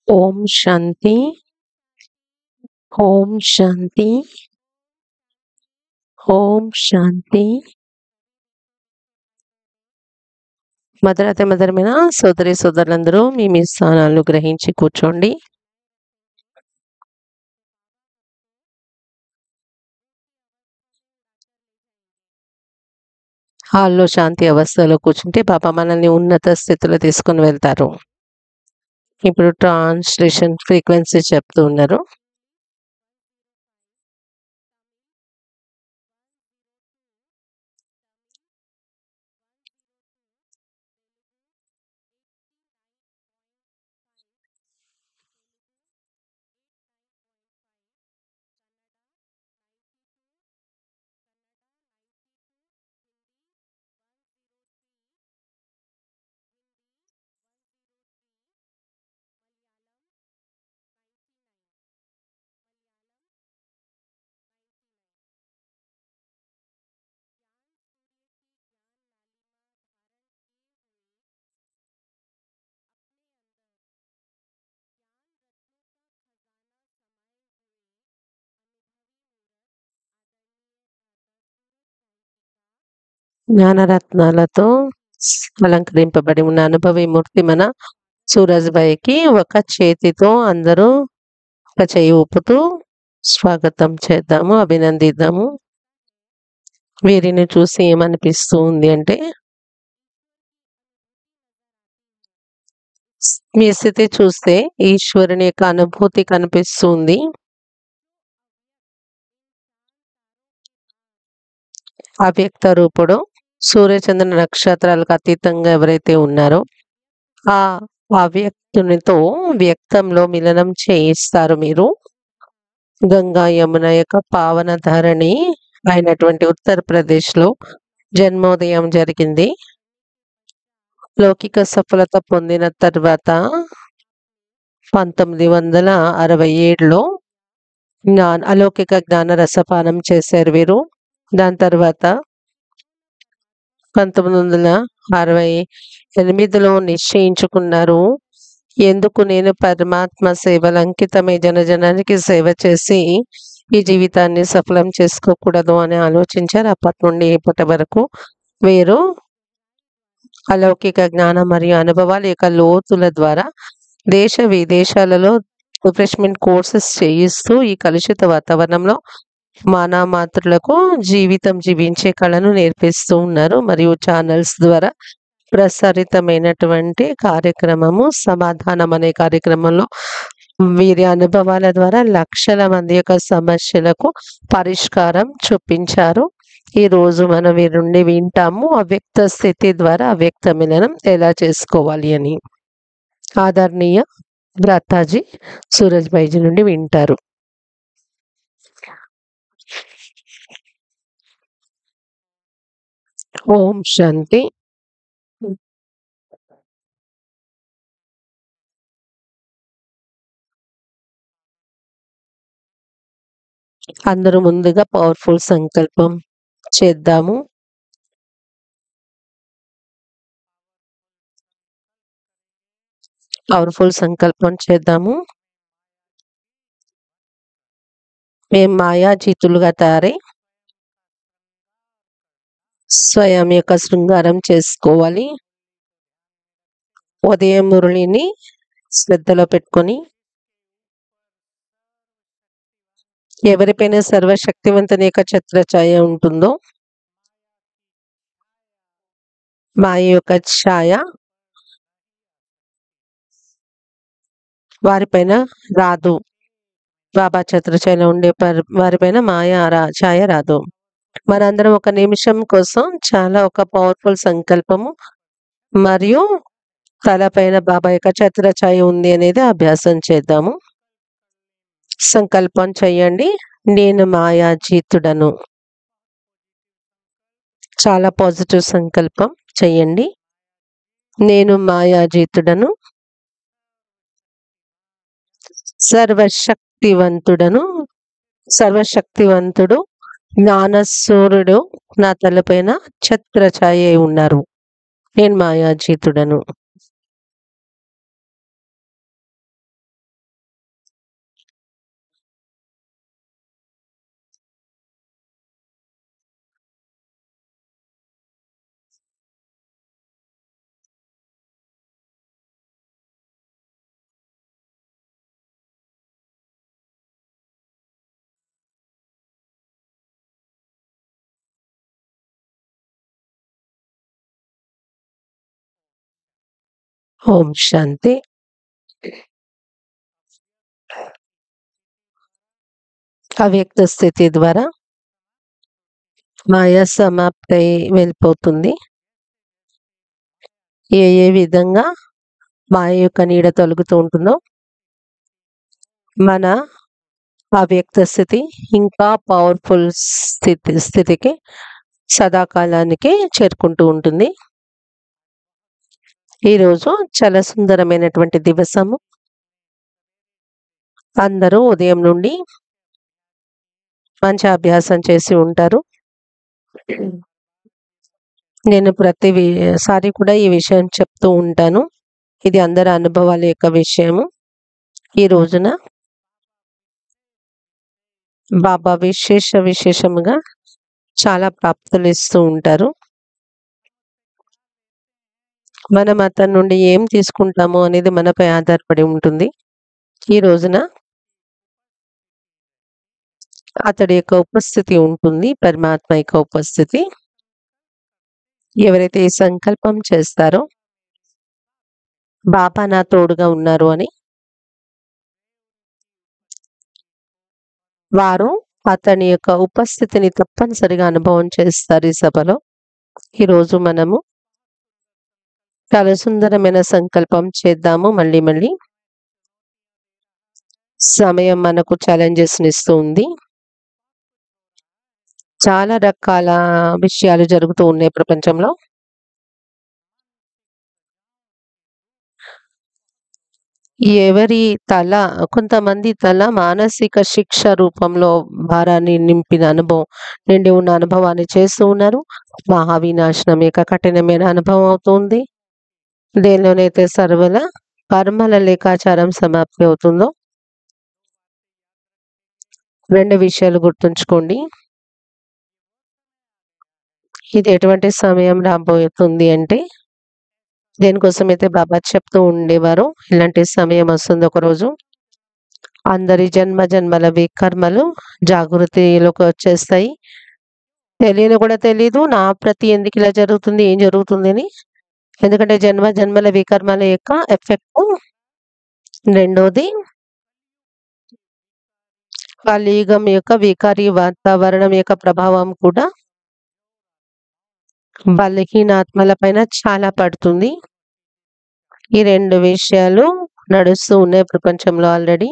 ఓం శాంతి. ఓం శాంతి. ఓం శాంతి. మధురాతి మధురమైన సోదరి సోదరులందరూ మీ స్థానాలను గ్రహించి కూర్చోండి. హాల్లో శాంతి అవస్థలో కూర్చుంటే బాబా మనల్ని ఉన్నత స్థితిలో తీసుకుని వెళ్తారు. ఇప్పుడు ట్రాన్స్లేషన్ ఫ్రీక్వెన్సీ చెప్తూ ఉన్నారు. జ్ఞానరత్నాలతో అలంకరింపబడి ఉన్న అనుభవి మూర్తి మన సూరజ్భాయికి ఒక చేతితో అందరూ ఒక చేయి ఊపుతూ స్వాగతం చేద్దాము, అభినందిద్దాము. వీరిని చూసి ఏమనిపిస్తూ ఉంది అంటే, మీ స్థితి చూస్తే ఈశ్వరుని యొక్క అనుభూతి కనిపిస్తుంది. అవ్యక్త రూపుడు సూర్యచంద్ర నక్షత్రాలకు అతీతంగా ఎవరైతే ఉన్నారో ఆ అవ్యక్తునితో వ్యక్తంలో మిలనం చేయిస్తారు. మీరు గంగా యమున యొక్క పావన ధరణి అయినటువంటి ఉత్తరప్రదేశ్లో జన్మోదయం జరిగింది. లౌకిక సఫలత పొందిన తర్వాత 1967లో అలౌకిక జ్ఞాన రసపానం చేశారు వీరు. దాని తర్వాత 1968లో నిశ్చయించుకున్నారు, ఎందుకు నేను పరమాత్మ సేవలు అంకితమై జనజనానికి సేవ చేసి ఈ జీవితాన్ని సఫలం చేసుకోకూడదు అని ఆలోచించారు. అప్పటి నుండి ఇప్పటి వరకు వీరు అలౌకిక జ్ఞానం మరియు అనుభవాల యొక్క లోతుల ద్వారా దేశ విదేశాలలో రిఫ్రెష్మెంట్ కోర్సెస్ చేయిస్తూ ఈ కలుషిత వాతావరణంలో మానవమాతృలకు జీవితం జీవించే కళను నేర్పిస్తూ ఉన్నారు. మరియు ఛానల్స్ ద్వారా ప్రసారితమైనటువంటి కార్యక్రమము సమాధానం అనే కార్యక్రమంలో వీరి అనుభవాల ద్వారా లక్షల మంది యొక్క సమస్యలకు పరిష్కారం చూపించారు. ఈరోజు మనం వీరి నుండి వింటాము అవ్యక్త స్థితి ద్వారా అవ్యక్త మిలనం ఎలా చేసుకోవాలి అని. ఆదరణీయ భ్రాతాజీ సూరజ్భాయిజీ నుండి వింటారు. ఓం శాంతి. అందరూ ముందుగా పవర్ఫుల్ సంకల్పం చేద్దాము. పవర్ఫుల్ సంకల్పం చేద్దాము. మేము మాయాజీతులుగా తయారై స్వయం యొక్క శృంగారం చేసుకోవాలి. ఉదయం మురళిని శ్రద్ధలో పెట్టుకొని ఎవరిపైన సర్వశక్తివంతుని యొక్క ఛత్రఛాయ ఉంటుందో మాయ యొక్క ఛాయ వారిపైన రాదు. బాబా ఛత్రఛాయలో ఉండే వారిపైన మాయ ఛాయ రాదు. మనందరం ఒక నిమిషం కోసం చాలా ఒక పవర్ఫుల్ సంకల్పము మరియు తలపైన బాబా యొక్క ఛత్రఛాయ ఉంది అనేది అభ్యాసం చేద్దాము. సంకల్పం చెయ్యండి, నేను మాయాజీతుడను. చాలా పాజిటివ్ సంకల్పం చెయ్యండి, నేను మాయాజీతుడను, సర్వశక్తివంతుడను, సర్వశక్తివంతుడు జ్ఞానసూర్యుడు నా తలపైన ఛత్రఛాయ ఉన్నారు. నేను మాయాజీతుడను. ఓం శాంతి. అవ్యక్త స్థితి ద్వారా మాయ సమాప్తయి వెళ్ళిపోతుంది. ఏ విధంగా మాయ యొక్క నీడ తొలగుతూ ఉంటుందో మన అవ్యక్త స్థితి ఇంకా పవర్ఫుల్ స్థితికి సదాకాలానికి చేరుకుంటూ ఉంటుంది. ఈరోజు చాలా సుందరమైనటువంటి దివసము. అందరూ ఉదయం నుండి మంచి అభ్యాసం చేసి ఉంటారు. నేను ప్రతిసారి కూడా ఈ విషయం చెప్తూ ఉంటాను. ఇది అందరి అనుభవాల యొక్క విషయము. ఈ రోజున బాబా విశేషముగా చాలా ప్రాప్తులు ఇస్తూ ఉంటారు. మనం అతని నుండి ఏం తీసుకుంటామో అనేది మనపై ఆధారపడి ఉంటుంది. ఈ రోజున అతడి యొక్క ఉపస్థితి ఉంటుంది, పరమాత్మ యొక్క ఉపస్థితి. ఎవరైతే ఈ సంకల్పం చేస్తారో బాబా నా తోడుగా ఉన్నారు అని, వారు అతని యొక్క ఉపస్థితిని తప్పనిసరిగా అనుభవం చేస్తారు ఈ సభలో. ఈరోజు మనము చాలా సుందరమైన సంకల్పం చేద్దాము. మళ్ళీ సమయం మనకు ఛాలెంజెస్ ఇస్తూ ఉంది. చాలా రకాల విషయాలు జరుగుతూ ఉన్నాయి ప్రపంచంలో. కొంతమంది తల మానసిక శిక్ష రూపంలో భారాన్ని నిండి ఉన్న అనుభవాన్ని చేస్తూ ఉన్నారు. మహావినాశనం యొక్క కఠినమైన అనుభవం అవుతుంది. దేనిలోనైతే సర్వల కర్మల లేఖాచారం సమాప్తి అవుతుందో. 2 విషయాలు గుర్తుంచుకోండి. ఇది ఎటువంటి సమయం రాబోతుంది అంటే, దేనికోసమైతే బాబా చెప్తూ ఉండేవారు, ఇలాంటి సమయం వస్తుంది ఒకరోజు. అందరి జన్మల వికర్మలు జాగృతిలోకి వచ్చేస్తాయి. తెలియని కూడా తెలీదు నా ప్రతి ఎందుకు ఇలా జరుగుతుంది, ఏం జరుగుతుంది అని. ఎందుకంటే జన్మల వికర్మల యొక్క ఎఫెక్ట్. రెండోది, కలియుగం యొక్క వికారి వాతావరణం యొక్క ప్రభావం కూడా బలహీనాత్మల పైన చాలా పడుతుంది. ఈ 2 విషయాలు నడుస్తూ ఉన్నాయి ప్రపంచంలో ఆల్రెడీ.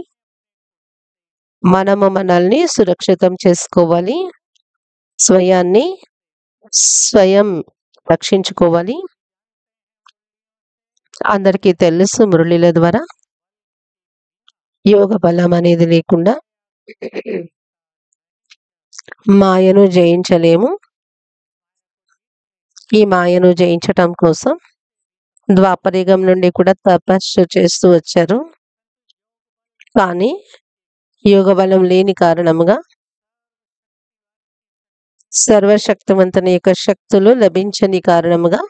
మనము మనల్ని సురక్షితం చేసుకోవాలి, స్వయం రక్షించుకోవాలి. అందరికీ తెలుసు, మురళీల ద్వారా యోగ బలం అనేది లేకుండా మాయను జయించలేము. ఈ మాయను జయించటం కోసం ద్వాపరయుగం నుండి కూడా తపస్సు చేస్తూ వచ్చారు. కానీ యోగ బలం లేని కారణముగా, సర్వశక్తివంతుని యొక్క శక్తులు లభించని కారణముగా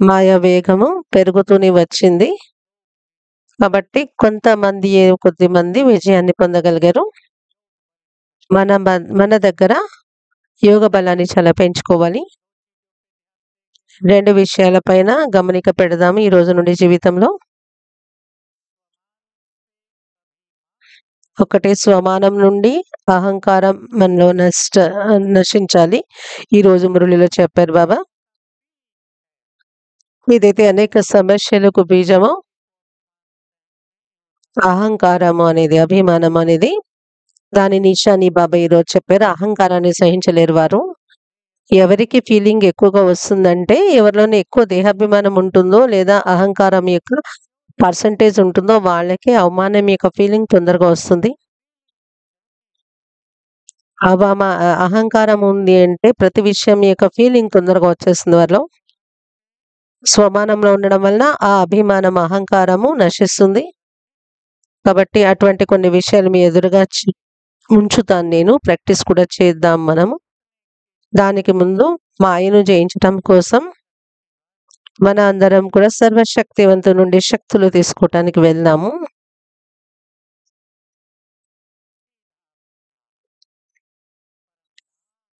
మాయా వేగము పెరుగుతూనే వచ్చింది. కాబట్టి కొద్దిమంది విజయాన్ని పొందగలిగారు. మన దగ్గర యోగ బలాన్ని చాలా పెంచుకోవాలి. 2 విషయాలపైన గమనిక పెడదాము ఈ రోజు నుండి జీవితంలో. ఒకటి, స్వమానం నుండి అహంకారం మనలో నశించాలి. ఈ రోజు మురళిలో చెప్పారు బాబా. ఇదైతే అనేక సమస్యలకు బీజము. అహంకారము అనేది, అభిమానం అనేది దాని నిశాని బాబా ఈరోజు చెప్పారు. అహంకారాన్ని సహించలేరు వారు. ఎవరికి ఫీలింగ్ ఎక్కువగా వస్తుందంటే, ఎవరిలోనే ఎక్కువ దేహాభిమానం ఉంటుందో లేదా అహంకారం యొక్క పర్సంటేజ్ ఉంటుందో వాళ్ళకి అవమానం యొక్క ఫీలింగ్ తొందరగా వస్తుంది. అహంకారం ఉంది అంటే ప్రతి విషయం యొక్క ఫీలింగ్ తొందరగా వచ్చేస్తుంది వారిలో. స్వమానంలో ఉండడం వలన ఆ అభిమానం, అహంకారము నశిస్తుంది. కాబట్టి అటువంటి కొన్ని విషయాలు మీ ఎదురుగా ఉంచుతాను నేను. ప్రాక్టీస్ కూడా చేద్దాం మనము. దానికి ముందు మాయను జయించటం కోసం మన అందరం కూడా సర్వశక్తివంతు నుండి శక్తులు తీసుకోవటానికి వెళ్దాము.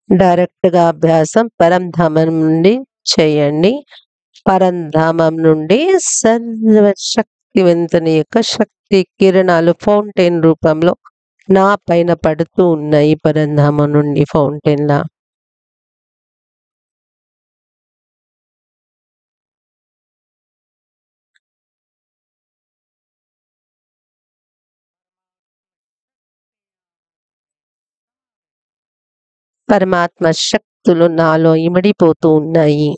డైరెక్ట్గా అభ్యాసం పరంధామం నుండి చేయండి. పరంధామం నుండి సర్వశక్తివంతుని యొక్క శక్తి కిరణాలు ఫౌంటైన్ రూపంలో నా పైన పడుతూ ఉన్నాయి. పరంధామం నుండి ఫౌంటైన్‌లా. పరమాత్మ శక్తులు నాలో ఇమిడిపోతూ ఉన్నాయి.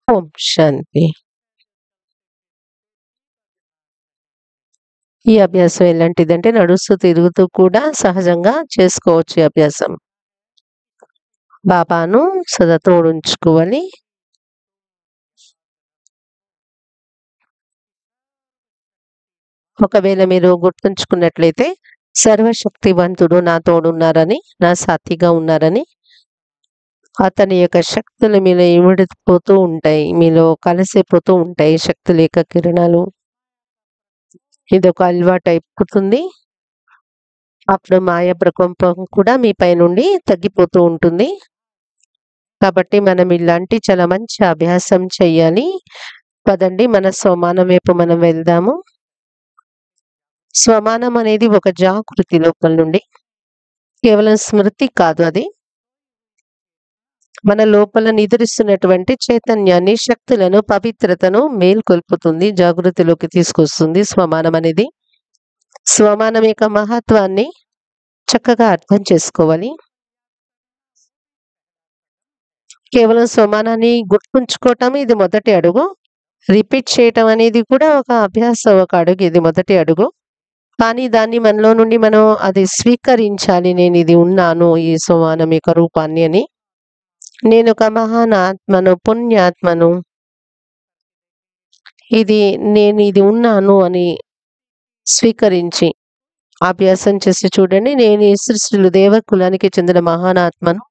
ఓం శాంతి. ఈ అభ్యాసం ఎలాంటిదంటే నడుస్తూ, తిరుగుతూ కూడా సహజంగా చేసుకోవచ్చు ఈ అభ్యాసం. బాబాను సదా తోడుంచుకోవాలి. ఒకవేళ మీరు గుర్తుంచుకున్నట్లయితే సర్వశక్తివంతుడు నా తోడున్నారని, నా సాథీగా ఉన్నారని, అతని యొక్క శక్తులు మీలో ఇమిడిపోతూ ఉంటాయి. మీలో కలిసిపోతూ ఉంటాయి శక్తుల యొక్క కిరణాలు. ఇదొక అలవాటు అయిపోతుంది. అప్పుడు మాయ ప్రకోపం కూడా మీ పై నుండి తగ్గిపోతూ ఉంటుంది. కాబట్టి మనం ఇలాంటి చాలా మంచి అభ్యాసం చెయ్యాలి. పదండి మన స్వమానం వైపు మనం వెళ్దాము. స్వమానం అనేది ఒక జాగృతి లోపల నుండి. కేవలం స్మృతి కాదు అది. మన లోపల నిద్రిస్తున్నటువంటి చైతన్యాన్ని, శక్తులను, పవిత్రతను మేల్కొల్పుతుంది, జాగృతిలోకి తీసుకొస్తుంది స్వమానం అనేది. స్వమానం యొక్క మహత్వాన్ని చక్కగా అర్థం చేసుకోవాలి. కేవలం స్వమానాన్ని గుర్తుంచుకోవటం ఇది మొదటి అడుగు. రిపీట్ చేయటం అనేది కూడా ఒక అభ్యాసం, ఒక అడుగు. ఇది మొదటి అడుగు. కానీ దాన్ని మనలో నుండి మనం అది స్వీకరించాలి. నేను ఇది ఉన్నాను, ఈ స్వమానం యొక్క రూపాన్ని అని. నేను ఒక మహాన్ ఆత్మను, పుణ్యాత్మను. నేను ఇది ఉన్నాను అని స్వీకరించి అభ్యాసం చేసి చూడండి. నేను ఈ సృష్టిలో దేవకులానికి చెందిన మహానాత్మను.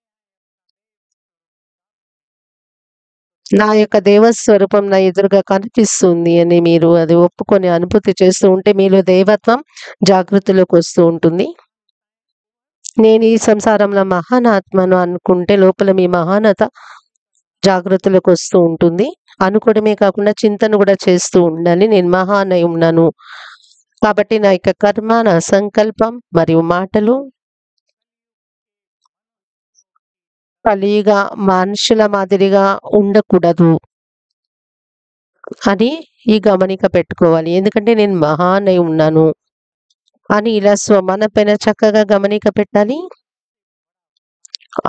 నా యొక్క దేవస్వరూపం నా ఎదురుగా కనిపిస్తుంది అని మీరు అది ఒప్పుకొని అనుభూతి చేస్తూ ఉంటే మీలో దైవత్వం జాగృతిలోకి వస్తూ ఉంటుంది. నేను ఈ సంసారంలో మహానాత్మను అనుకుంటే లోపల మీ మహానత జాగృతిలోకి వస్తూ ఉంటుంది. అనుకోవడమే కాకుండా చింతన కూడా చేస్తూ ఉండాలి. నేను మహానై ఉన్నాను కాబట్టి నా యొక్క కర్మ, నా సంకల్పం మరియు మాటలు కలిగా మనుషుల మాదిరిగా ఉండకూడదు అని ఈ గమనిక పెట్టుకోవాలి. ఎందుకంటే నేను మహానై ఉన్నాను అని ఇలా స్వమాన పైన చక్కగా గమనిక పెట్టాలి.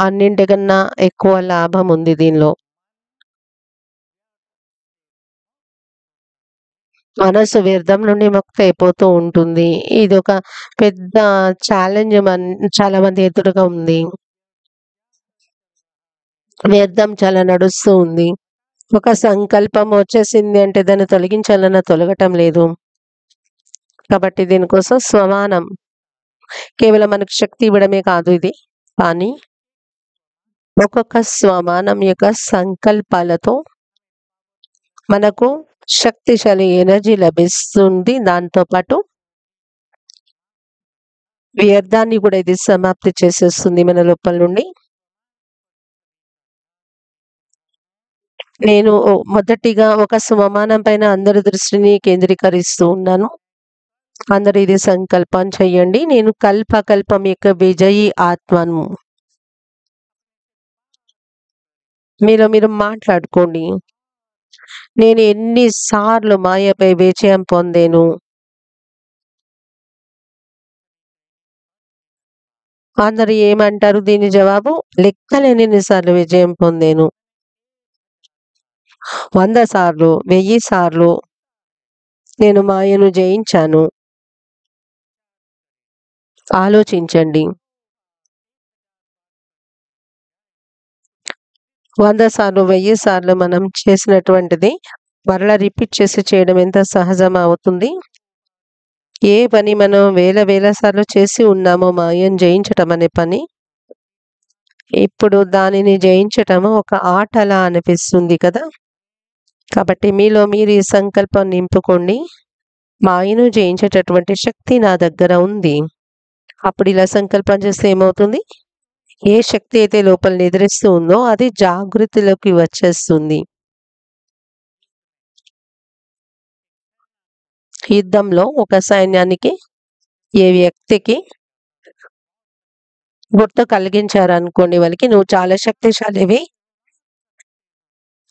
అన్నింటికన్నా ఎక్కువ లాభం ఉంది దీనిలో. మనసు వ్యర్థం నుండి ముక్తి అయిపోతూ ఉంటుంది. ఇది ఒక పెద్ద ఛాలెంజ్ చాలా మంది ఎదురుగా ఉంది. వ్యర్థం చాలా నడుస్తూ ఉంది. ఒక సంకల్పం వచ్చేసింది అంటే దాన్ని తొలగించాలన్నా తొలగటం లేదు. కాబట్టి దీనికోసం స్వమానం కేవలం మనకు శక్తి ఇవ్వడమే కాదు ఇది. కానీ ఒక్కొక్క స్వమానం యొక్క సంకల్పాలతో మనకు శక్తిశాలి ఎనర్జీ లభిస్తుంది. దాంతో పాటు వ్యర్థాన్ని కూడా ఇది సమాప్తి చేసేస్తుంది మన లోపల నుండి. నేను మొదటిగా ఒక స్వమానం పైన అందరి దృష్టిని కేంద్రీకరిస్తూ ఉన్నాను. అందరూ ఇది సంకల్పం చెయ్యండి. నేను కల్పకల్పం యొక్క విజయీ ఆత్మను. మీరు మాట్లాడుకోండి. నేను ఎన్నిసార్లు మాయపై విజయం పొందాను. అందరు ఏమంటారు దీని జవాబు? లెక్కలేనన్నిసార్లు విజయం పొందాను. 100 సార్లు, 1000 సార్లు నేను మాయను జయించాను. ఆలోచించండి. 100 సార్లు, 1000 సార్లు మనం చేసినటువంటిది మరలా రిపీట్ చేసి చేయడం ఎంత సహజం అవుతుంది. ఏ పని మనం వేల సార్లు చేసి ఉన్నామో మాయను జయించటం అనే పని, ఇప్పుడు దానిని జయించటము ఒక ఆటలా అనిపిస్తుంది కదా! కాబట్టి మీలో మీరు ఈ సంకల్పం నింపుకోండి. మాయను జయించేటటువంటి శక్తి నా దగ్గర ఉంది. అప్పుడు ఇలా సంకల్పం చేస్తే ఏమవుతుంది? ఏ శక్తి అయితే లోపల నిద్రిస్తూ ఉందో అది జాగృతిలోకి వచ్చేస్తుంది. యుద్ధంలో ఒక సైన్యానికి ఏ వ్యక్తికి గుర్తు కలిగించారనుకోండి, వాళ్ళకి నువ్వు చాలా శక్తిశాలివి,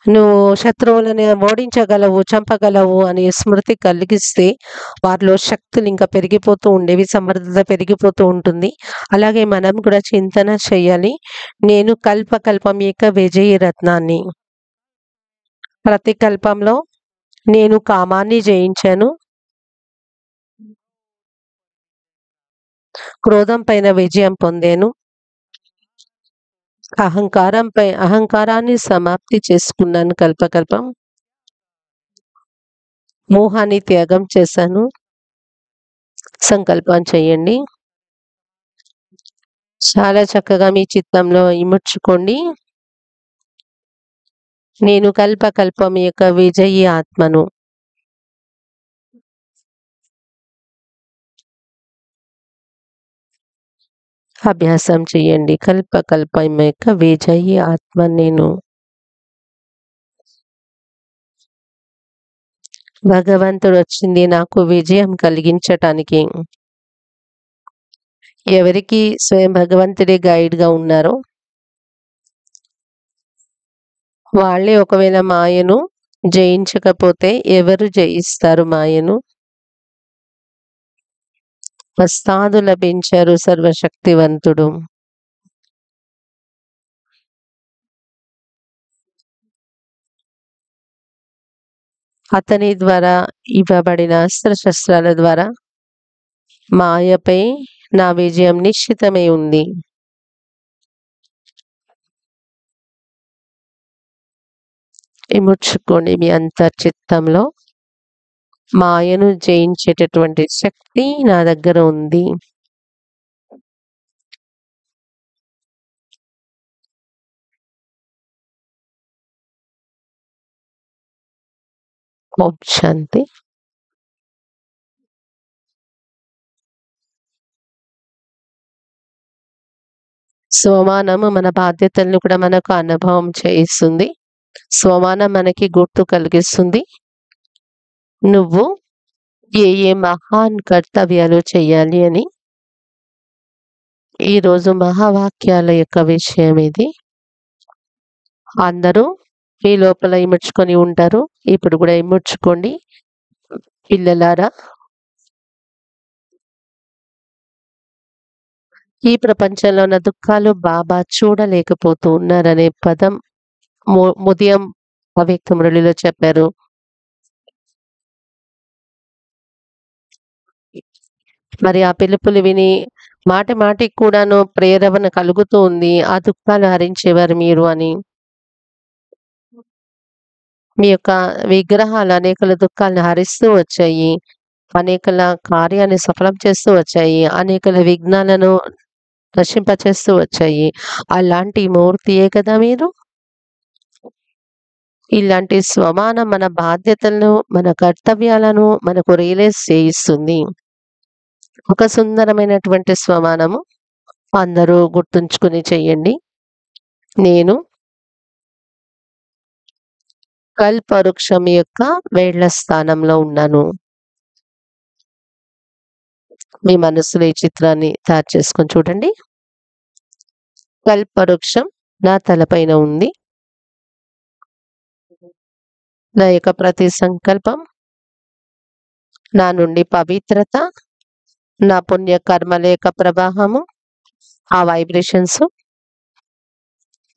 నువ్వు శత్రువులను ఓడించగలవు, చంపగలవు అని స్మృతి కలిగిస్తే వారిలో శక్తులు ఇంకా పెరిగిపోతూ ఉండేవి, సమర్థత పెరిగిపోతూ ఉంటుంది. అలాగే మనం కూడా చింతన చేయాలి. నేను కల్పకల్పం యొక్క విజయ రత్నాన్ని. ప్రతి కల్పంలో నేను కామాన్ని జయించాను, క్రోధం పైన విజయం పొందాను, అహంకారాన్ని సమాప్తి చేసుకున్నాను, కల్పకల్పం మోహాన్ని త్యాగం చేశాను. సంకల్పం చేయండి. చాలా చక్కగా మీ చిత్తంలో ఇముడ్చుకోండి. నేను కల్పకల్పం యొక్క విజయీ ఆత్మను. అభ్యాసం చేయండి. కల్పకల్పం యొక్క విజయీ ఆత్మ నేను. భగవంతుడు వచ్చింది నాకు విజయం కలిగించటానికి. ఎవరికి స్వయం భగవంతుడే గైడ్గా ఉన్నారో వాళ్ళే ఒకవేళ మాయను జయించకపోతే ఎవరు జయిస్తారు మాయను? వస్తాదు లభించారు సర్వశక్తివంతుడు. అతని ద్వారా ఇవ్వబడిన అస్త్రశస్త్రాల ద్వారా మాయపై నా విజయం నిశ్చితమై ఉంది. ఇముడ్చుకోండి మీ అంతర్చిత్తంలో. మాయను జయించేటటువంటి శక్తి నా దగ్గర ఉంది. ఓం శాంతి. స్వమానము మన బాధ్యతలను కూడా మనకు అనుభవం చేయిస్తుంది. స్వమానం మనకి గుర్తు కలిగిస్తుంది. నువ్వు ఏ మహాన్ కర్తవ్యాలు చేయాలి అని. ఈరోజు మహావాక్యాల యొక్క విషయం ఇది. అందరూ మీ లోపల ఇముడ్చుకొని ఉంటారు. ఇప్పుడు కూడా ఇముడ్చుకోండి. పిల్లలారా, ఈ ప్రపంచంలో ఉన్న దుఃఖాలు బాబా చూడలేకపోతూ ఉన్నారనే పదం ఉదయం అవ్యక్త మురళిలో చెప్పారు. మరి ఆ పిలుపులు విని మాటికి కూడాను ప్రేరణ కలుగుతూ ఉంది, ఆ దుఃఖాలు హరించేవారు మీరు అని. మీ యొక్క విగ్రహాలు అనేకల దుఃఖాలను హరిస్తూ వచ్చాయి, అనేకల కార్యాన్ని సఫలం చేస్తూ వచ్చాయి, అనేకల విఘ్నాలను నశింపచేస్తూ వచ్చాయి. అలాంటి మూర్తియే కదా మీరు. ఇలాంటి స్వమానం మన బాధ్యతలను, మన కర్తవ్యాలను మనకు రియలైజ్ చేయిస్తుంది. ఒక సుందరమైనటువంటి స్వమానము అందరూ గుర్తుంచుకుని చెయ్యండి. నేను కల్పవృక్షం యొక్క వేళ్ల స్థానంలో ఉన్నాను. మీ మనసులో ఈ చిత్రాన్ని తయారు చేసుకొని చూడండి. కల్పవృక్షం నా తలపైన ఉంది. నా యొక్క ప్రతి సంకల్పం నా నుండి పవిత్రత, నా పుణ్య కర్మల యొక్క ప్రవాహము, ఆ వైబ్రేషన్స్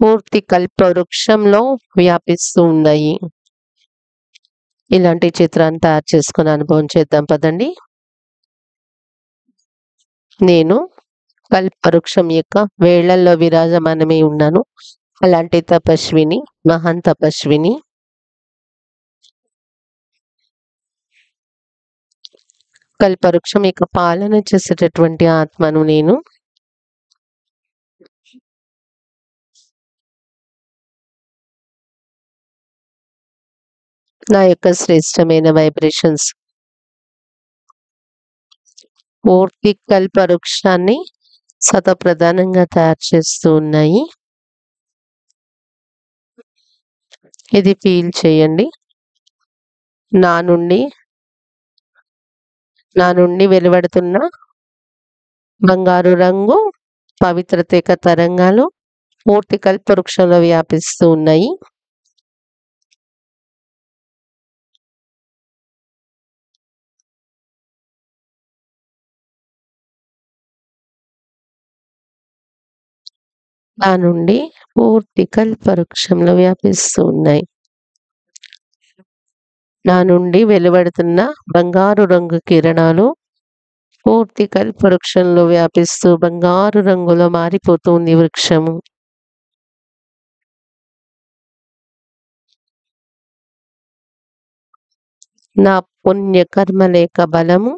పూర్తి కల్పవృక్షంలో వ్యాపిస్తూ ఉన్నాయి. ఇలాంటి చిత్రాన్ని తయారు చేసుకుని అనుభవం చేద్దాం పదండి. నేను కల్పవృక్షం యొక్క వేళ్లల్లో విరాజమానమై ఉన్నాను. అలాంటి తపస్విని, మహాన్ తపస్విని. కల్పవృక్షం యొక్క పాలన చేసేటటువంటి ఆత్మను నేను. నా యొక్క శ్రేష్టమైన వైబ్రేషన్స్ పూర్తి కల్పవృక్షాన్ని సతప్రధానంగా తయారు చేస్తూ ఉన్నాయి. ఇది ఫీల్ చేయండి. నా నుండి వెలువడుతున్న బంగారు రంగు పవిత్రత తరంగాలు పూర్తి కల్పవృక్షంలో వ్యాపిస్తూ ఉన్నాయి. నా నుండి పూర్తి కల్పవృక్షంలో వ్యాపిస్తూ ఉన్నాయి. నా నుండి వెలువడుతున్న బంగారు రంగు కిరణాలు పూర్తి కల్పవృక్షంలో వ్యాపిస్తూ బంగారు రంగులో మారిపోతుంది వృక్షము. నా పుణ్య కర్మలేక బలము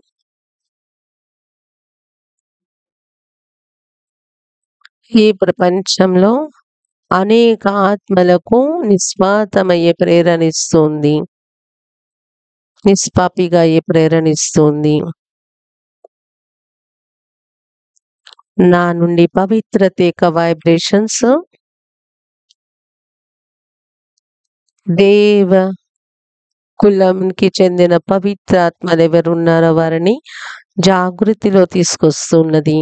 ఈ ప్రపంచంలో అనేక ఆత్మలకు నిస్వార్థమయ్యే ప్రేరణిస్తుంది, నిష్పాపిగా అయ్యే ప్రేరణిస్తుంది. నా నుండి పవిత్రత వైబ్రేషన్స్ దేవ కులంకి చెందిన పవిత్ర ఆత్మలు ఎవరున్నారో వారిని జాగృతిలో తీసుకొస్తున్నది.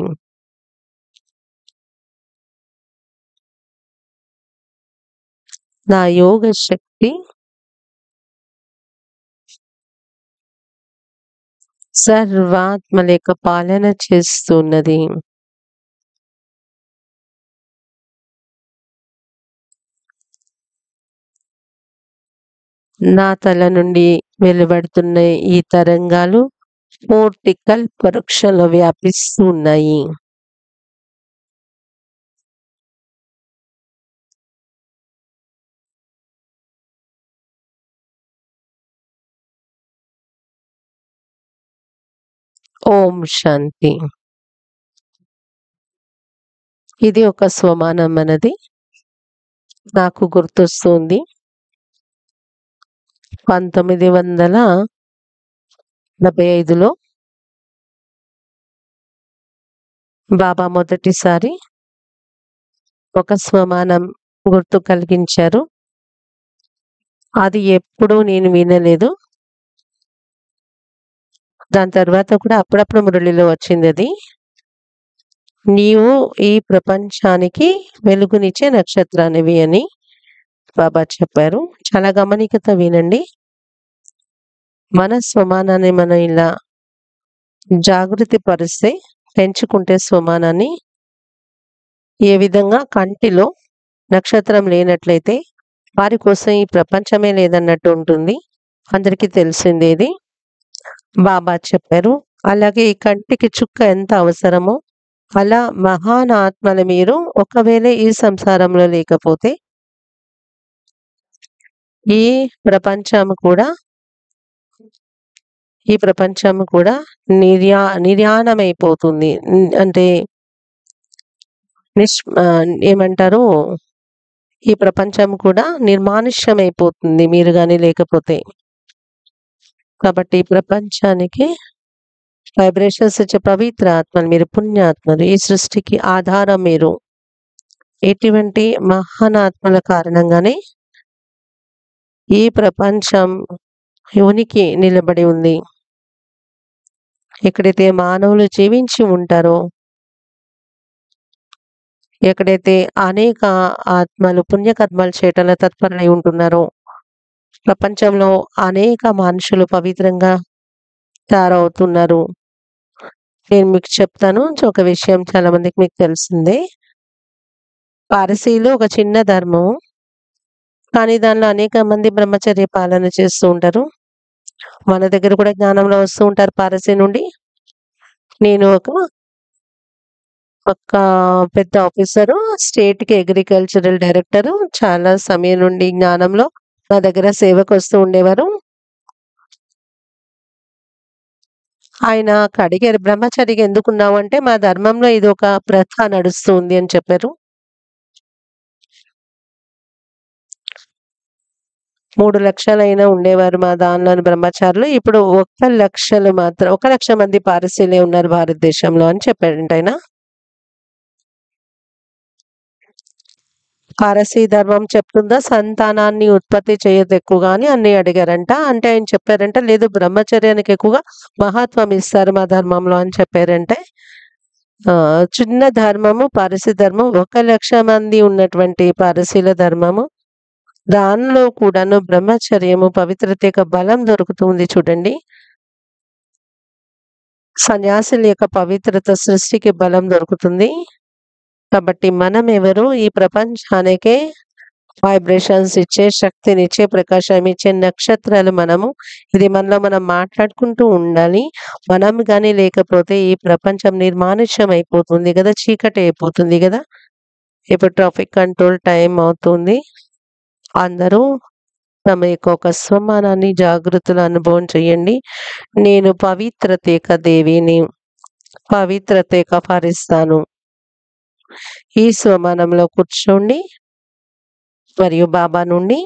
నా యోగ శక్తి సర్వాత్మల యొక్క పాలన చేస్తున్నది. నా తల నుండి వెలువడుతున్న ఈ తరంగాలు పూర్తి కల్పవృక్షంలో వ్యాపిస్తూ ఉన్నాయి. ఓం శాంతి. ఇది ఒక స్వమానం అన్నది నాకు గుర్తొస్తుంది. 1945లో బాబా మొదటిసారి ఒక స్వమానం గుర్తు కలిగించారు. అది ఎప్పుడూ నేను వినలేదు. దాని తర్వాత కూడా అప్పుడప్పుడు మురళిలో వచ్చింది అది. నీవు ఈ ప్రపంచానికి వెలుగునిచ్చే నక్షత్రానివి అని బాబా చెప్పారు. చాలా గమనికత వినండి. మన స్వమానాన్ని మనం ఇలా జాగృతి పరిస్తే, పెంచుకుంటే స్వమానాన్ని, ఏ విధంగా కంటిలో నక్షత్రం లేనట్లయితే వారి కోసం ఈ ప్రపంచమే లేదన్నట్టు ఉంటుంది. అందరికీ తెలిసిందేది బాబా చెప్పారు. అలాగే ఈ కంటికి చుక్క ఎంత అవసరమో అలా మహాన్ ఆత్మల మీరు ఒకవేళ ఈ సంసారంలో లేకపోతే ఈ ప్రపంచం కూడా నిర్యాణమైపోతుంది. అంటే ఏమంటారు, ఈ ప్రపంచం కూడా నిర్మానుష్యమైపోతుంది మీరు కానీ లేకపోతే. కాబట్టి ఈ ప్రపంచానికి వైబ్రేషన్స్ ఇచ్చే పవిత్ర ఆత్మలు మీరు, పుణ్యాత్మలు, ఈ సృష్టికి ఆధారం మీరు. ఎటువంటి మహానాత్మల కారణంగానే ఈ ప్రపంచం ఉనికి నిలబడి ఉంది. ఎక్కడైతే మానవులు జీవించి ఉంటారో, ఎక్కడైతే అనేక ఆత్మలు పుణ్యకర్మలు చేయటంలో తత్పరులై ఉంటున్నారో, ప్రపంచంలో అనేక మనుషులు పవిత్రంగా తయారవుతున్నారు. నేను మీకు చెప్తాను ఒక విషయం, చాలా మందికి మీకు తెలిసిందే. పారసీలో ఒక చిన్న ధర్మం, కానీ దానిలో అనేక మంది బ్రహ్మచర్య పాలన చేస్తూ ఉంటారు. మన దగ్గర కూడా జ్ఞానంలో వస్తూ ఉంటారు పారసీ నుండి. నేను ఒక ఒక పెద్ద ఆఫీసరు, స్టేట్‌కి అగ్రికల్చరల్ డైరెక్టరు. చాలా సమయం నుండి జ్ఞానంలో నా దగ్గర సేవకొస్తూ ఉండేవారు. ఆయనకు అడిగారు, "బ్రహ్మచారిగా ఎందుకున్నావంటే, మా ధర్మంలో ఇదొక ప్రథ నడుస్తుంది" అని చెప్పారు. 3,00,000 ఉండేవారు మా దానిలోని బ్రహ్మచారులు. ఇప్పుడు 1,00,000 మాత్రం 1,00,000 మంది పారసీలే ఉన్నారు భారతదేశంలో అని చెప్పాడంట ఆయన. పారసీ ధర్మం చెప్తుందా సంతానాన్ని ఉత్పత్తి చేయదు ఎక్కువగా అని అడిగారంట. అంటే ఆయన చెప్పారంట, లేదు బ్రహ్మచర్యానికి ఎక్కువగా మహత్వం ఇస్తారు మా ధర్మంలో అని చెప్పారంటే. చిన్న ధర్మము పారసీ ధర్మం 1,00,000 మంది ఉన్నటువంటి పారసీల ధర్మము. దానిలో కూడాను బ్రహ్మచర్యము, పవిత్రత యొక్క బలం దొరుకుతుంది చూడండి. సన్యాసుల యొక్క పవిత్రత సృష్టికి బలం దొరుకుతుంది. కాబట్టి మనం ఎవరు? ఈ ప్రపంచానికే వైబ్రేషన్స్ ఇచ్చే, శక్తినిచ్చే, ప్రకాశం ఇచ్చే నక్షత్రాలు మనము. ఇది మనలో మనం మాట్లాడుకుంటూ ఉండాలి. మనం గాని లేకపోతే ఈ ప్రపంచం నిర్మానుష్యం అయిపోతుంది గదా! చీకటి అయిపోతుంది గదా! ఇప్పుడు ట్రాఫిక్ కంట్రోల్ టైం అవుతుంది. అందరూ తమ యొక్క ఒక స్వమానాన్ని, జాగృతుల అనుభవం చేయండి. నేను పవిత్రత యొక్క దేవిని, పవిత్రత యొక్క ఫరిస్తాను. ఈ స్వమానంలో కూర్చోండి మరియు బాబా నుండి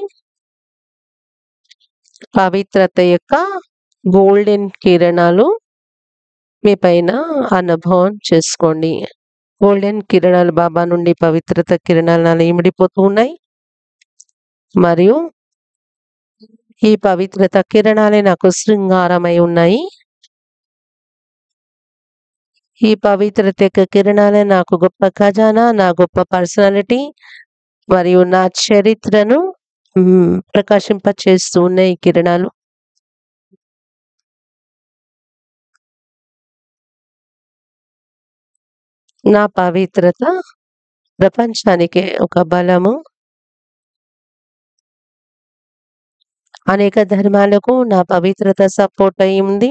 పవిత్రత యొక్క గోల్డెన్ కిరణాలు మీ పైన అనుభవం చేసుకోండి. గోల్డెన్ కిరణాలు బాబా నుండి పవిత్రత కిరణాలు నాలో ఇమిడిపోతూ ఉన్నాయి. మరియు ఈ పవిత్రత కిరణాలే నాకు శృంగారమై ఉన్నాయి. ఈ పవిత్రత యొక్క కిరణాలే నాకు గొప్ప ఖజానా, నా గొప్ప పర్సనాలిటీ మరియు నా చరిత్రను ప్రకాశింపచేస్తూ ఉన్నాయి ఈ కిరణాలు. నా పవిత్రత ప్రపంచానికి ఒక బలము. అనేక ధర్మాలకు నా పవిత్రత సపోర్ట్ అయి ఉంది.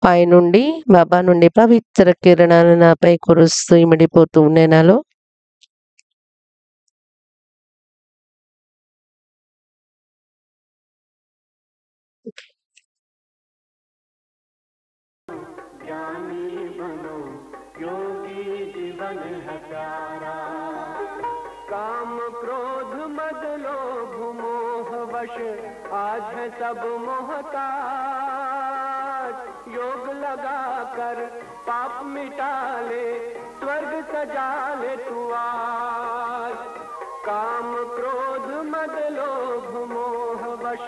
పైనుండి బాబా నుండి పవిత్ర కిరణాలు నాపై కురుస్తూ ఇమిడిపోతూ ఉన్నాయి నాలో. ज्ञानी बनो, योगी जीवन है प्यारा। काम क्रोध मद लोभ मोह वश आज है सब मोहताज। योग लगा कर पाप मिटा ले, स्वर्ग सजा ले तू आज। काम क्रोध मद लोभ मोह वश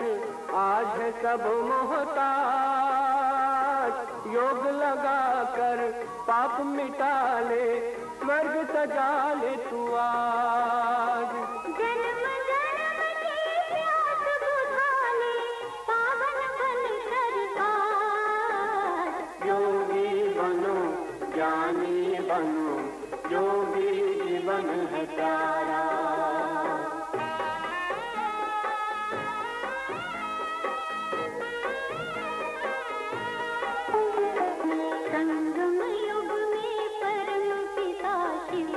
आज है सब मोहताज। योग लगा कर पाप मिटा ले, स्वर्ग सजा ले तू आज। जन्म जन्म की प्यास बुझा ले, पावन बन कर आज। योगी बनो, ज्ञानी बनो, योगी जीवन है प्यारा। संगम युग में परम पिता शिव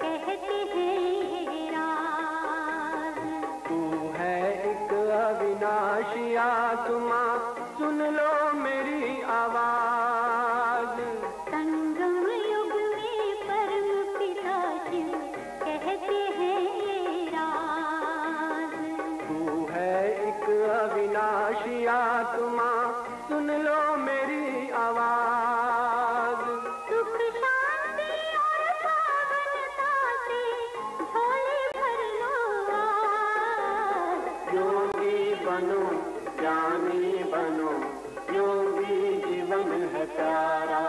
कहते हैं राज। तू है एक अविनाशी आत्मा, सुन लो मेरी आवाज। संगम युग में परम पिता शिव कहते हैं राज। तू है एक अविनाशी आत्मा, सुन लो मेरी आवाज। सुख शांति और पावनता से झोले भर लो आज। योगी बनो, ज्ञानी बनो, योगी जीवन है प्यारा।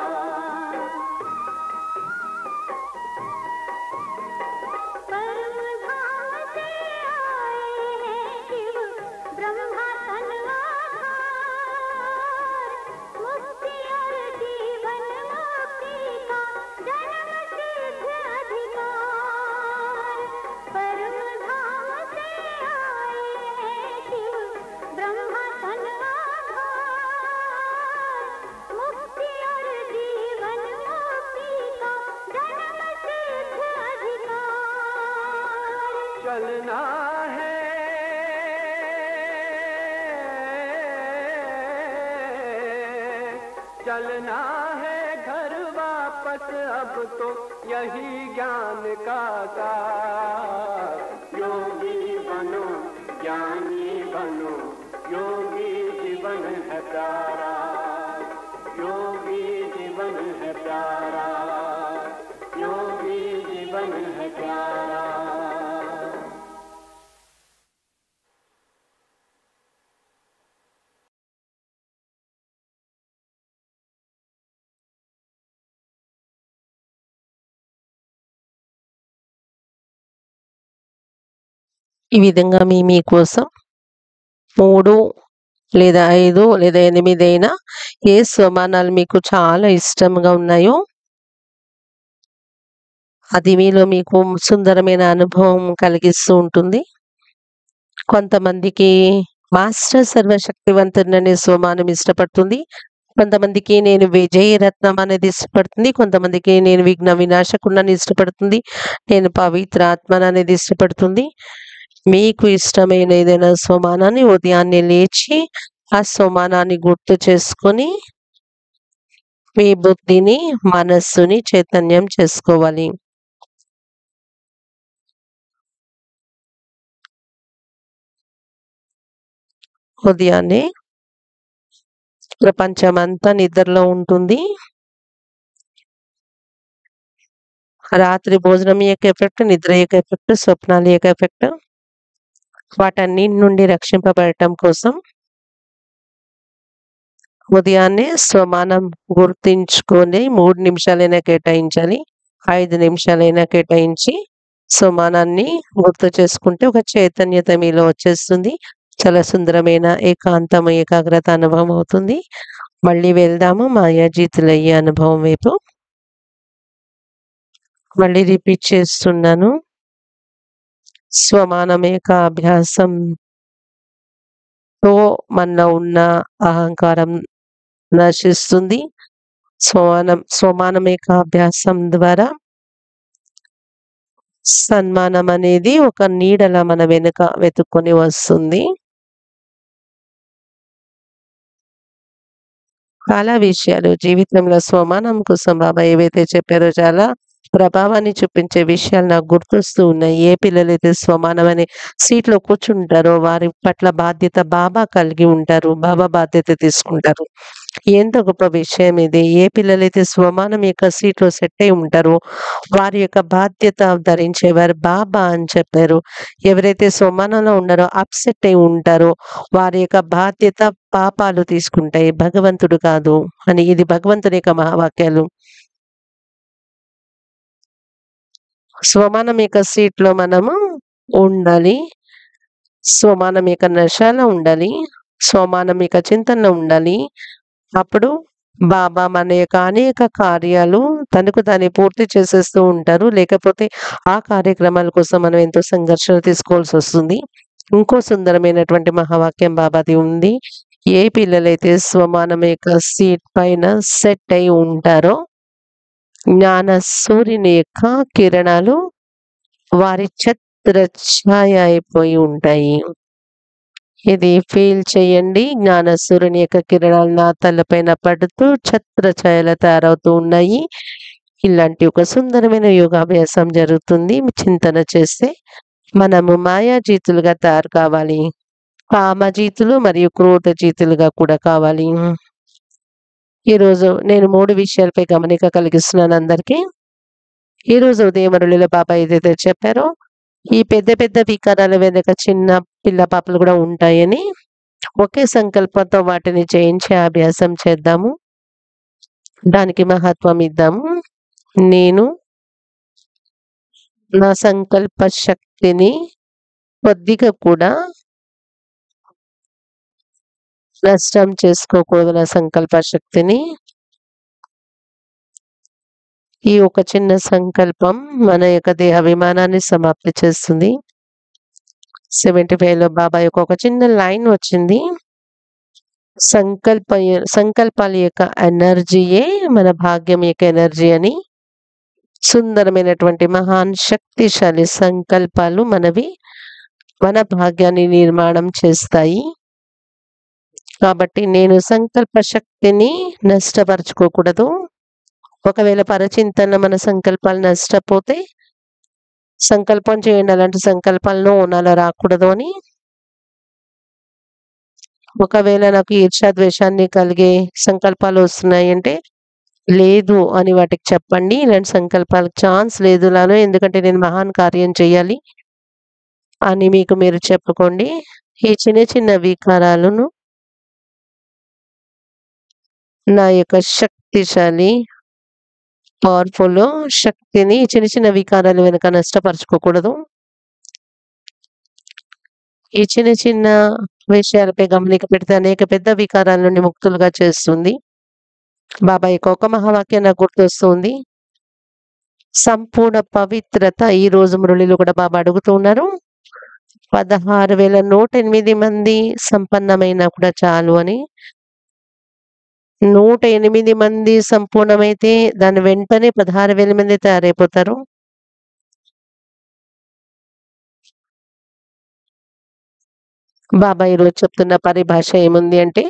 परम धाम से आए हैं शिव ब्रह्मा तन आधार। मुक्ति और जीवन मुक्ति का जन्म सिद्ध अधिकार। परम धाम से आए हैं शिव ब्रह्मा तन आधार। मुक्ति और चलना है चलना है घर वापस अब तो यही ज्ञान का सार योगी बनो ज्ञानी बनो योगी जीवन है प्यारा योगी जीवन है प्यारा योगी जीवन है प्यारा ఈ విధంగా మీకోసం 3 లేదా 5 లేదా 8 అయినా ఏ స్వమానాలు మీకు చాలా ఇష్టంగా ఉన్నాయో అది మీలో మీకు సుందరమైన అనుభవం కలిగిస్తూ ఉంటుంది. కొంతమందికి మాస్టర్ సర్వశక్తివంతుడనే స్వమానం ఇష్టపడుతుంది. కొంతమందికి నేను విజయరత్నం అనేది ఇష్టపడుతుంది. కొంతమందికి నేను విఘ్న వినాశకుడిని ఇష్టపడుతుంది. నేను పవిత్ర ఆత్మను అనేది ఇష్టపడుతుంది. మీకు ఇష్టమైన ఏదైనా స్వమానాన్ని ఉదయాన్నే లేచి ఆ స్వమానాన్ని గుర్తు చేసుకొని మీ బుద్ధిని మనస్సుని చైతన్యం చేసుకోవాలి. ఉదయాన్నే ప్రపంచమంతా నిద్రలో ఉంటుంది. రాత్రి భోజనం యొక్క ఎఫెక్ట్, నిద్ర యొక్క ఎఫెక్ట్, స్వప్నాల యొక్క ఎఫెక్ట్ వాటన్నిటి నుండి రక్షింపబడటం కోసం ఉదయాన్నే స్వమానం గుర్తించుకొని 3 నిమిషాలైనా కేటాయించాలి. 5 నిమిషాలైనా కేటాయించి స్వమానాన్ని గుర్తు చేసుకుంటే ఒక చైతన్యత మీలో వచ్చేస్తుంది. చాలా సుందరమైన ఏకాంతం ఏకాగ్రత అనుభవం అవుతుంది. మళ్ళీ వెళ్దాము మాయాజీతులయ్యే అనుభవం వైపు. మళ్ళీ రిపీట్ చేస్తున్నాను. స్వమానం యొక్క అభ్యాసంతో మనలో ఉన్న అహంకారం నశిస్తుంది. స్వమానం యొక్క అభ్యాసం ద్వారా సన్మానం అనేది ఒక నీడలా మన వెనుక వెతుక్కొని వస్తుంది. చాలా విషయాలు జీవితంలో స్వమానం కోసం బాబా ఏవైతే చెప్పారో చాలా ప్రభావాన్ని చూపించే విషయాలు నాకు గుర్తొస్తూ ఉన్నాయి. ఏ పిల్లలైతే స్వమానం అనే సీట్లో కూర్చుంటారో వారి పట్ల బాధ్యత బాబా కలిగి ఉంటారు. బాబా బాధ్యత తీసుకుంటారు. ఎంత గొప్ప విషయం ఇది. ఏ పిల్లలైతే స్వమానం యొక్క సీట్లో సెట్ అయి ఉంటారో వారి యొక్క బాధ్యత ధరించేవారు బాబా అని చెప్పారు. ఎవరైతే స్వమానంలో ఉన్నారో అప్సెట్ అయి ఉంటారో వారి యొక్క బాధ్యత పాపాలు తీసుకుంటాయి, భగవంతుడు కాదు అని. ఇది భగవంతుని యొక్క మహావాక్యాలు. స్వమానం యొక్క సీట్లో మనము ఉండాలి. స్వమానం యొక్క నశాలో ఉండాలి. స్వమానం యొక్క చింతనలో ఉండాలి. అప్పుడు బాబా మన యొక్క అనేక కార్యాలు తనకు తానే పూర్తి చేసేస్తూ ఉంటారు. లేకపోతే ఆ కార్యక్రమాల కోసం మనం ఎంతో సంఘర్షణ తీసుకోవాల్సి వస్తుంది. ఇంకో సుందరమైనటువంటి మహావాక్యం బాబాది ఉంది. ఏ పిల్లలైతే స్వమానం యొక్క సీట్ పైన సెట్ అయి ఉంటారో జ్ఞాన సూర్యుని యొక్క కిరణాలు వారి ఛత్ర ఛాయ అయిపోయి ఉంటాయి. ఇది ఫీల్ చేయండి. జ్ఞాన సూర్యుని యొక్క కిరణాలు నా తలపైన పడుతూ ఛత్ర ఛాయలు తయారవుతూ ఉన్నాయి. ఇలాంటి ఒక సుందరమైన యోగాభ్యాసం జరుగుతుంది. చింతన చేస్తే మనము మాయాజీతులుగా తయారు కావాలి. కామజీతులు మరియు క్రోధ జీతులుగా కూడా కావాలి. ఈరోజు నేను 3 విషయాలపై గమనిక కలిగిస్తున్నాను అందరికీ. ఈరోజు ఉదయం మురళిలో బాబా ఏదైతే చెప్పారో ఈ పెద్ద పెద్ద వికారాల వెనుక చిన్న పిల్ల పాపలు కూడా ఉంటాయని ఒకే సంకల్పంతో వాటిని జయించే అభ్యాసం చేద్దాము. దానికి మహత్వం ఇద్దాము. నేను నా సంకల్ప శక్తిని కొద్దిగా కూడా నష్టం చేసుకోకూడదు. నా సంకల్ప శక్తిని ఈ ఒక చిన్న సంకల్పం మన యొక్క దేహాభిమానాన్ని సమాప్తి చేస్తుంది. 75లో బాబా యొక్క ఒక చిన్న లైన్ వచ్చింది. సంకల్పాల యొక్క ఎనర్జీయే మన భాగ్యం యొక్క ఎనర్జీ అని. సుందరమైనటువంటి మహాన్ శక్తిశాలి సంకల్పాలు మన భాగ్యాన్ని నిర్మాణం చేస్తాయి. కాబట్టి నేను సంకల్ప శక్తిని నష్టపరుచుకోకూడదు. ఒకవేళ పరచింతన మన సంకల్పాలు నష్టపోతే సంకల్పం చేయండి, అలాంటి సంకల్పాలను నాలో రాకూడదు అని. ఒకవేళ నాకు ఈర్ష్యాద్వేషాన్ని కలిగే సంకల్పాలు వస్తున్నాయి అంటే లేదు అని వాటికి చెప్పండి. ఇలాంటి సంకల్పాలకు ఛాన్స్ లేదు నాలో, ఎందుకంటే నేను మహాన్ కార్యం చేయాలి అని మీకు మీరు చెప్పుకోండి. ఈ చిన్న చిన్న వికారాలను నా యొక్క శక్తిశాలి పవర్ఫుల్ శక్తిని ఈ చిన్న చిన్న వికారాలు వెనుక నష్టపరచుకోకూడదు. ఈ చిన్న చిన్న విషయాలపై గమనిక పెడితే అనేక పెద్ద వికారాల నుండి ముక్తులుగా చేస్తుంది. బాబా యొక్క ఒక మహావాక్యం నాకు గుర్తొస్తుంది. సంపూర్ణ పవిత్రత ఈ రోజు మురళిలో కూడా బాబా అడుగుతూ ఉన్నారు. 16,108 మంది సంపన్నమైనా కూడా చాలు అని. 108 మంది సంపూర్ణమైతే దాని వెంటనే 16,000 మంది తయారైపోతారు. బాబా ఈరోజు చెప్తున్న పరిభాష ఏముంది అంటే,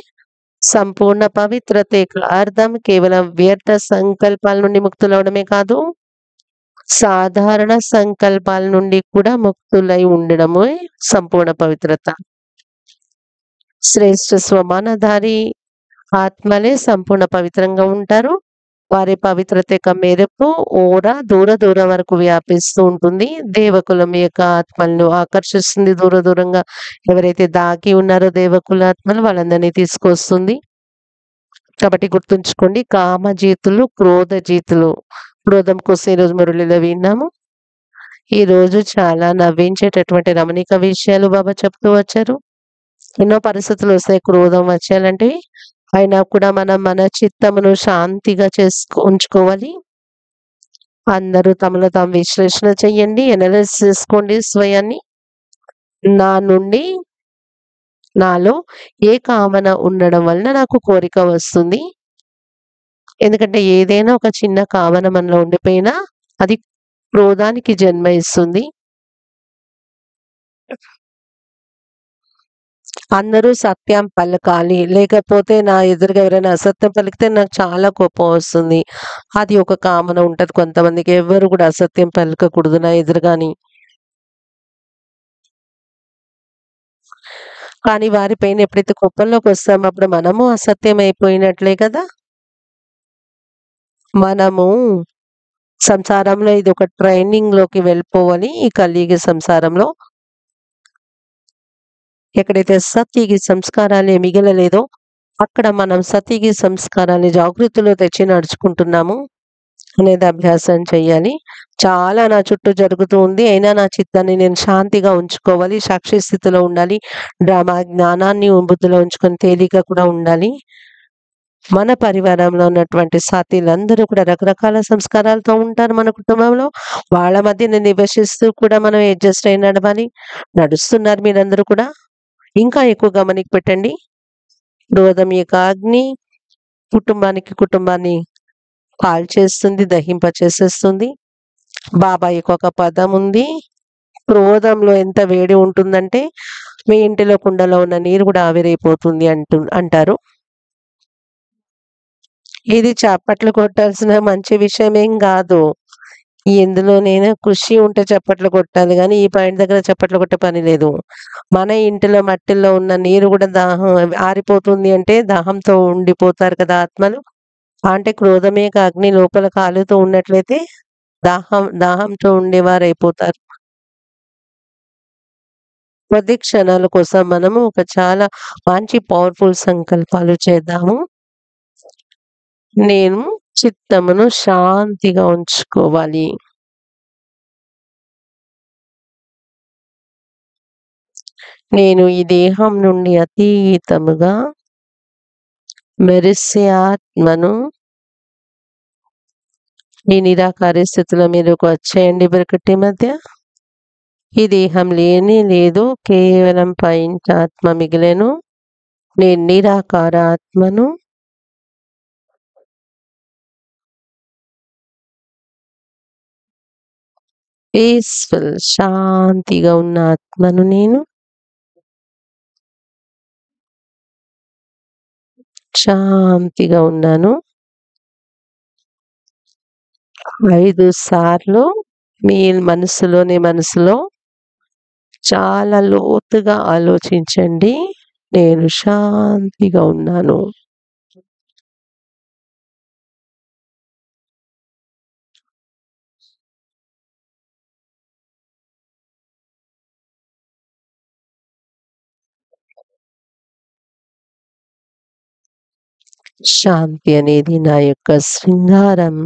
సంపూర్ణ పవిత్రత యొక్క అర్థం కేవలం వ్యర్థ సంకల్పాల నుండి ముక్తులవడమే కాదు, సాధారణ సంకల్పాల నుండి కూడా ముక్తులై ఉండడమే సంపూర్ణ పవిత్రత. శ్రేష్ఠ స్వమానధారి ఆత్మలే సంపూర్ణ పవిత్రంగా ఉంటారు. వారి పవిత్రత యొక్క మెరుపు దూరం వరకు వ్యాపిస్తూ ఉంటుంది. దేవకులం యొక్క ఆత్మలను ఆకర్షిస్తుంది. దూరంగా ఎవరైతే దాగి ఉన్నారో దేవకుల ఆత్మలు వాళ్ళందరినీ తీసుకొస్తుంది. కాబట్టి గుర్తుంచుకోండి, కామజీతులు, క్రోధజీతులు. క్రోధం కోసం ఈరోజు మురళిలో విన్నాము. ఈరోజు చాలా నవ్వించేటటువంటి రమణీక విషయాలు బాబా చెప్తూ వచ్చారు. ఎన్నో పరిస్థితులు వస్తాయి క్రోధం వచ్చేయాలంటే, అయినా కూడా మనం మన చిత్తమును శాంతిగా ఉంచుకోవాలి. అందరూ తమలో తాము విశ్లేషణ చెయ్యండి, ఎనలైజ్ చేసుకోండి స్వయాన్ని. నాలో ఏ కామన ఉండడం వలన నాకు కోరిక వస్తుంది. ఎందుకంటే ఏదైనా ఒక చిన్న కామన మనలో ఉండిపోయినా అది క్రోధానికి జన్మ ఇస్తుంది. అందరూ సత్యం పలకాలి, లేకపోతే నా ఎదురుగా ఎవరైనా అసత్యం పలికితే నాకు చాలా కోపం వస్తుంది. అది ఒక కామన ఉంటది కొంతమందికి. ఎవరు కూడా అసత్యం పలకకూడదు నా ఎదురుగాని. కానీ వారిపైన ఎప్పుడైతే కోపంలోకి వస్తామో అప్పుడు మనము అసత్యం అయిపోయినట్లే కదా. మనము సంసారంలో ఇది ఒక ట్రైనింగ్ లోకి వెళ్ళిపోవాలి. ఈ కలియుగ సంసారంలో ఎక్కడైతే సత్యగి సంస్కారాలే మిగలలేదో అక్కడ మనం సత్యగి సంస్కారాన్ని జాగృతిలో తెచ్చి నడుచుకుంటున్నాము అనేది అభ్యాసం చేయాలి. చాలా నా చుట్టూ జరుగుతూ ఉంది, అయినా నా చిత్తాన్ని నేను శాంతిగా ఉంచుకోవాలి, సాక్షి స్థితిలో ఉండాలి, డ్రామా జ్ఞానాన్ని బుద్ధిలో ఉంచుకొని తేలిక కూడా ఉండాలి. మన పరివారంలో ఉన్నటువంటి సాథీలందరూ కూడా రకరకాల సంస్కారాలతో ఉంటారు మన కుటుంబంలో. వాళ్ళ మధ్య నివసిస్తూ కూడా మనం అడ్జస్ట్ అయి నడుస్తున్నారు మీరందరూ కూడా. ఇంకా ఎక్కువ గమనిక పెట్టండి. క్రోధం యొక్క అగ్ని కుటుంబాన్ని కాల్చేస్తుంది, దహింపచేసేస్తుంది. బాబా యొక్క ఒక పదం ఉంది, క్రోధంలో ఎంత వేడి ఉంటుందంటే మీ ఇంటిలో కుండలో ఉన్న నీరు కూడా ఆవిరైపోతుంది అంటారు. ఇది చప్పట్లు కొట్టాల్సిన మంచి విషయం ఏం కాదు. ఎందులోనైనా కృషి ఉంటే చప్పట్లు కొట్టాలి, కానీ ఈ పాయింట్ దగ్గర చప్పట్లు కొట్టే పని లేదు. మన ఇంటిలో మట్టిలో ఉన్న నీరు కూడా ఆరిపోతుంది అంటే దాహంతో ఉండిపోతారు కదా ఆత్మలు. అంటే క్రోధమే అగ్ని లోపల కాలుతూ ఉన్నట్లయితే దాహంతో ఉండేవారు అయిపోతారు. కొద్ది క్షణాల కోసం మనము ఒక చాలా మంచి పవర్ఫుల్ సంకల్పాలు చేద్దాము. నేను చిత్తమును శాంతిగా ఉంచుకోవాలి. నేను ఈ దేహం నుండి అతీతముగా మెరిసే ఆత్మను. ఈ నిరాకార స్థితిలో మీరు వచ్చేయండి బ్రకటి మధ్య. ఈ దేహం లేదు, కేవలం పైన ఆత్మ మిగిలేను. నేను నిరాకార ఆత్మను. పీస్ఫుల్ శాంతిగా ఉన్న ఆత్మను నేను. శాంతిగా ఉన్నాను. 5 సార్లు మీ మనసులో చాలా లోతుగా ఆలోచించండి. నేను శాంతిగా ఉన్నాను. శాంతి అనేది నా యొక్క శృంగారం.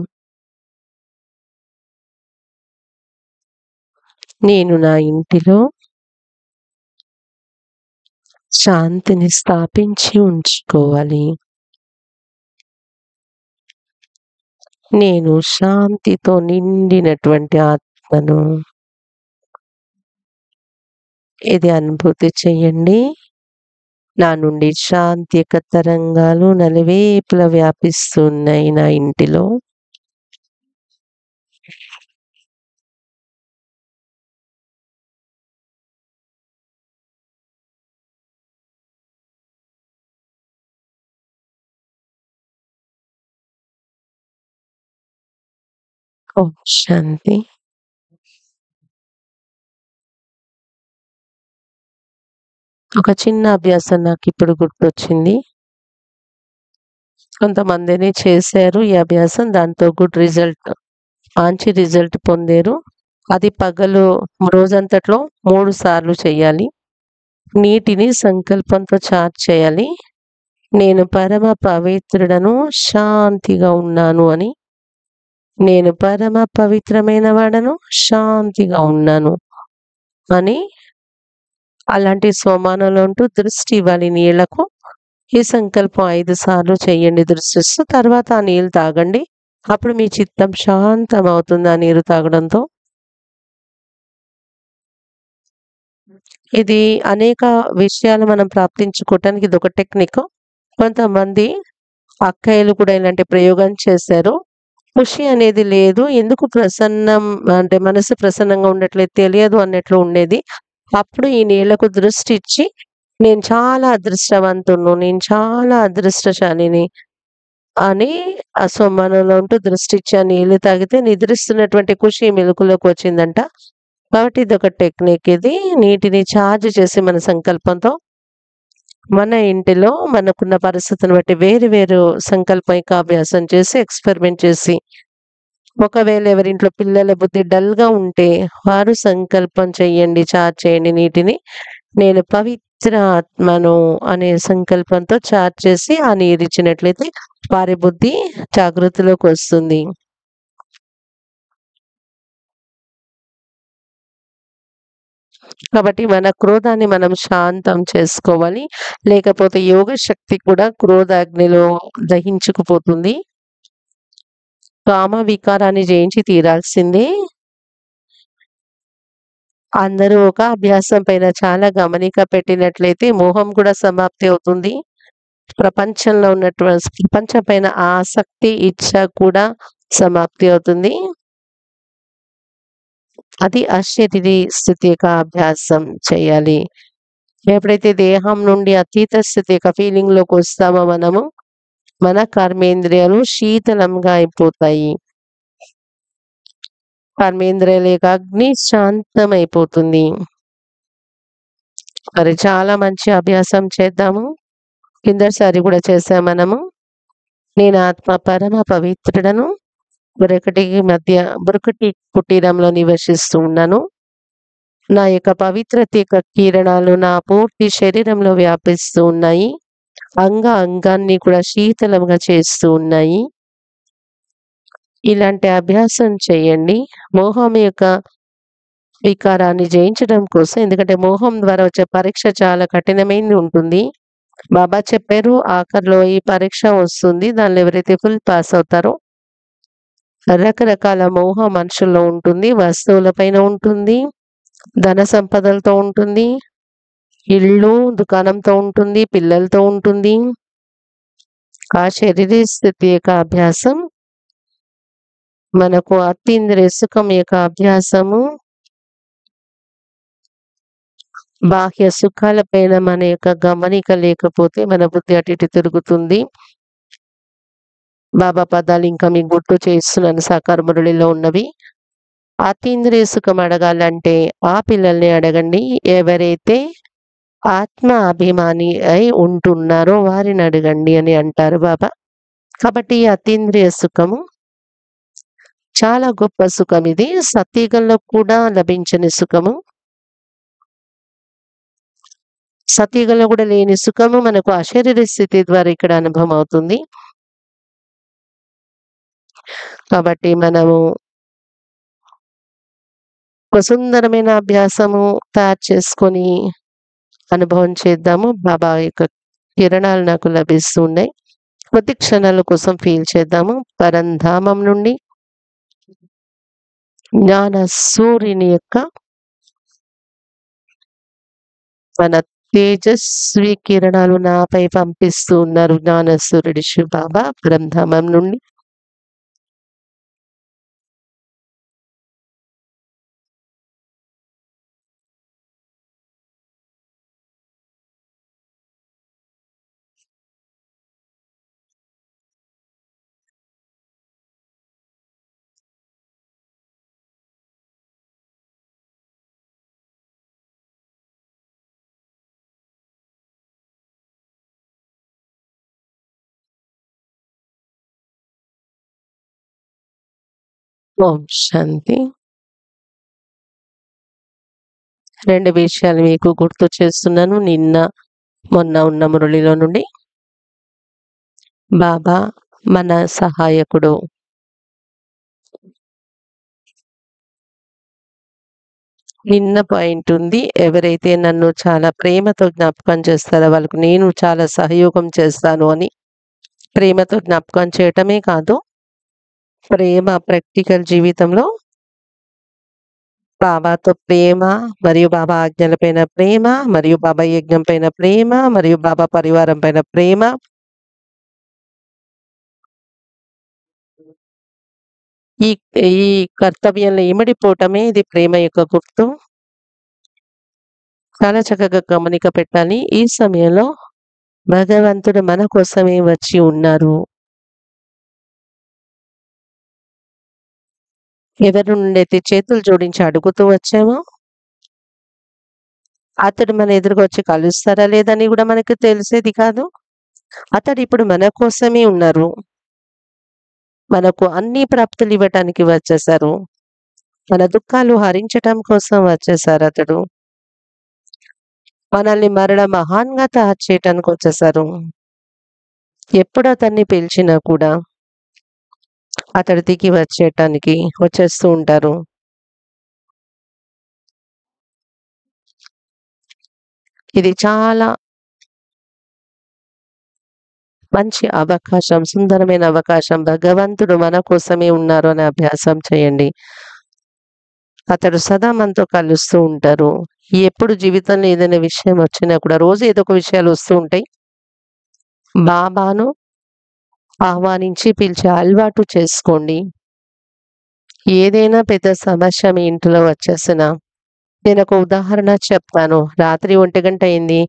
నేను నా ఇంటిలో శాంతిని స్థాపించి ఉంచుకోవాలి. నేను శాంతితో నిండినటువంటి ఆత్మను. ఇది అనుభూతి చెయ్యండి. నా నుండి శాంతి యొక్క తరంగాలు నలువైపులా వ్యాపిస్తున్నాయి నా ఇంటిలో. ఓం శాంతి. ఒక చిన్న అభ్యాసం నాకిప్పుడు గుర్తొచ్చింది. కొంతమందిని చేశారు ఈ అభ్యాసం. దాంతో మంచి రిజల్ట్ పొందారు. అది పగలు రోజంతట్లో 3 సార్లు చేయాలి. నీటిని సంకల్పంతో చార్జ్ చేయాలి. నేను పరమ పవిత్రుడను, శాంతిగా ఉన్నాను అని. నేను పరమ పవిత్రమైన వాడను, శాంతిగా ఉన్నాను అని అలాంటి స్వమానంలో ఉంటూ దృష్టి ఇవ్వాలి నీళ్లకు. ఈ సంకల్పం 5 సార్లు చేయండి దృష్టిస్తూ. తర్వాత ఆ నీళ్ళు తాగండి. అప్పుడు మీ చిత్తం శాంతం అవుతుంది ఆ నీరు తాగడంతో. ఇది అనేక విషయాలు మనం ప్రాప్తించుకోవటానికి ఇదొక టెక్నిక్. కొంతమంది అక్కయ్యలు కూడా ఇలాంటి ప్రయోగం చేశారు. ఖుషి అనేది లేదు. ఎందుకు అంటే మనసు ప్రసన్నంగా ఉండట్లేదు తెలియదు అన్నట్లు ఉండేది. అప్పుడు ఈ నీళ్లకు దృష్టి ఇచ్చి నేను చాలా అదృష్టవంతును, నేను చాలా అదృష్టశాలిని అని ఆ సొమ్మనంలో ఉంటూ దృష్టి ఇచ్చి ఆ నీళ్లు తాగితే నిద్రిస్తున్నటువంటి ఖుషి మెలకులోకి వచ్చిందంట. కాబట్టి ఇదొక టెక్నిక్. ఇది నీటిని చార్జ్ చేసి మన సంకల్పంతో మన ఇంటిలో మనకున్న పరిస్థితిని బట్టి వేరు వేరు సంకల్పైక అభ్యాసం చేసి ఎక్స్పెరిమెంట్ చేసి, ఒకవేళ ఎవరింట్లో పిల్లల బుద్ధి డల్‌గా ఉంటే వారు సంకల్పం చేయండి, చార్జ్ చేయండి నీటిని. నేను పవిత్ర ఆత్మను అనే సంకల్పంతో చార్జ్ చేసి ఆ నీరిచ్చినట్లయితే వారి బుద్ధి జాగృతిలోకి వస్తుంది. కాబట్టి మన క్రోధాన్ని మనం శాంతం చేసుకోవాలి. లేకపోతే యోగ శక్తి కూడా క్రోధాగ్నిలో దహించుకుపోతుంది. కామ వికారాన్ని జయించి తీరాల్సిందే. అందరూ ఒక అభ్యాసం పైన చాలా గమనిక పెట్టినట్లయితే మోహం కూడా సమాప్తి అవుతుంది. ప్రపంచంలో ప్రపంచం పైన ఆసక్తి, ఇచ్ఛ కూడా సమాప్తి అవుతుంది. అది అశరీరి స్థితి యొక్క అభ్యాసం చేయాలి. ఎప్పుడైతే దేహం నుండి అతీత స్థితి యొక్క ఫీలింగ్‌లోకి వస్తామో మనము, మన కర్మేంద్రియాలు శీతలంగా అయిపోతాయి. కర్మేంద్రియాల యొక్క అగ్ని శాంతమైపోతుంది. మరి చాలా మంచి అభ్యాసం చేద్దాము. కిందసారి కూడా చేసాం మనము. నేను ఆత్మ పరమ పవిత్రుడను. బురకటి కుటీరంలో నివసిస్తూ ఉన్నాను. నా యొక్క పవిత్రత యొక్క కిరణాలు నా పూర్తి శరీరంలో వ్యాపిస్తూ ఉన్నాయి. అంగాన్ని కూడా శీతలంగా చేస్తూ ఉన్నాయి. ఇలాంటి అభ్యాసం చేయండి. మోహం యొక్క వికారాన్ని జయించడం కోసం. ఎందుకంటే మోహం ద్వారా వచ్చే పరీక్ష చాలా కఠినమైనది ఉంటుంది. బాబా చెప్పారు ఆఖరిలో ఈ పరీక్ష వస్తుంది. దానిలో ఎవరైతే ఫుల్ పాస్ అవుతారో, రకరకాల మోహ మనుషుల్లో ఉంటుంది, వస్తువుల పైన ఉంటుంది, ధన సంపదలతో ఉంటుంది, ఇల్లు దుకాణంతో ఉంటుంది, పిల్లలతో ఉంటుంది. ఆ శరీర స్థితి యొక్క అభ్యాసం మనకు అతీంద్రియ సుఖం యొక్క అభ్యాసము బాహ్య సుఖాల పైన మన యొక్క గమనిక లేకపోతే మన బుద్ధి అటు ఇటు తిరుగుతుంది. బాబా పదాలు ఇంకా మీకు గుర్తు చేస్తున్నాను సాకార మురళిలో ఉన్నవి. అతీంద్రియ సుఖం అడగాలంటే ఆ పిల్లల్ని అడగండి. ఎవరైతే ఆత్మ అభిమాని అయి ఉంటున్నారో వారిని అడగండి అని అంటారు బాబా. కాబట్టి ఈ అతీంద్రియ సుఖము చాలా గొప్ప సుఖం. ఇది సత్యుగంలో కూడా లభించని సుఖము. సత్యుగంలో కూడా లేని సుఖము మనకు అశరీర స్థితి ద్వారా ఇక్కడ అనుభవం అవుతుంది. కాబట్టి మనము ఒక సుందరమైన అభ్యాసము తయారు చేసుకొని అనుభవం చేద్దాము. బాబా యొక్క కిరణాలు నాకు లభిస్తూ ఉన్నాయి. కొద్ది క్షణాల కోసం ఫీల్ చేద్దాము. పరంధామం నుండి జ్ఞాన సూర్యుని యొక్క మన తేజస్వి కిరణాలు నాపై పంపిస్తూ ఉన్నారు. జ్ఞాన సూర్యుడి శివ బాబా పరంధామం నుండి. ఓం శాంతి. 2 విషయాలు మీకు గుర్తు చేస్తున్నాను. నిన్న మొన్న ఉన్న మురళిలో నుండి బాబా మన సహాయకుడు. నిన్న పాయింట్ ఉంది. ఎవరైతే నన్ను చాలా ప్రేమతో జ్ఞాపకం చేస్తారో వాళ్ళకు నేను చాలా సహయోగం చేస్తాను అని. ప్రేమతో జ్ఞాపకం చేయటమే కాదు, ప్రేమ ప్రాక్టికల్ జీవితంలో బాబాతో ప్రేమ మరియు బాబా ఆజ్ఞలపైన ప్రేమ మరియు బాబా యజ్ఞం పైన ప్రేమ మరియు బాబా పరివారం పైన ప్రేమ, ఈ ఈ కర్తవ్యంలో ఇమిడిపోవటమే ఇది ప్రేమ యొక్క గుర్తు. చాలా చక్కగా గమనిక పెట్టాలి. ఈ సమయంలో భగవంతుడు మన కోసమే వచ్చి ఉన్నారు. ఎవరి నుండైతే చేతులు జోడించి అడుగుతూ వచ్చామో అతడు మన ఎదురుగా వచ్చి కలుస్తారా లేదని కూడా మనకు తెలిసేది కాదు. అతడు ఇప్పుడు మన కోసమే ఉన్నారు. మనకు అన్ని ప్రాప్తులు ఇవ్వటానికి వచ్చేసారు. మన దుఃఖాలు హరించటం కోసం వచ్చేసారు. అతడు మనల్ని మరణ మహాన్గా తయారు చేయటానికి వచ్చేసారు. ఎప్పుడు అతన్ని పిలిచినా కూడా అతడు దిగి వచ్చేయటానికి వచ్చేస్తూ ఉంటారు. ఇది చాలా మంచి అవకాశం, సుందరమైన అవకాశం. భగవంతుడు మన కోసమే ఉన్నారు అనే అభ్యాసం చేయండి. అతడు సదా మనతో కలుస్తూ ఉంటారు. ఎప్పుడు జీవితంలో ఏదైనా విషయం వచ్చినా కూడా రోజు ఏదో ఒక విషయాలు వస్తూ ఉంటాయి. బాబాను ఆహ్వానించి పిలిచే అలవాటు చేసుకోండి. ఏదైనా పెద్ద సమస్య మీ ఇంట్లో వచ్చేసినా, నేను ఒక ఉదాహరణ చెప్తాను. రాత్రి 1 గంట అయింది,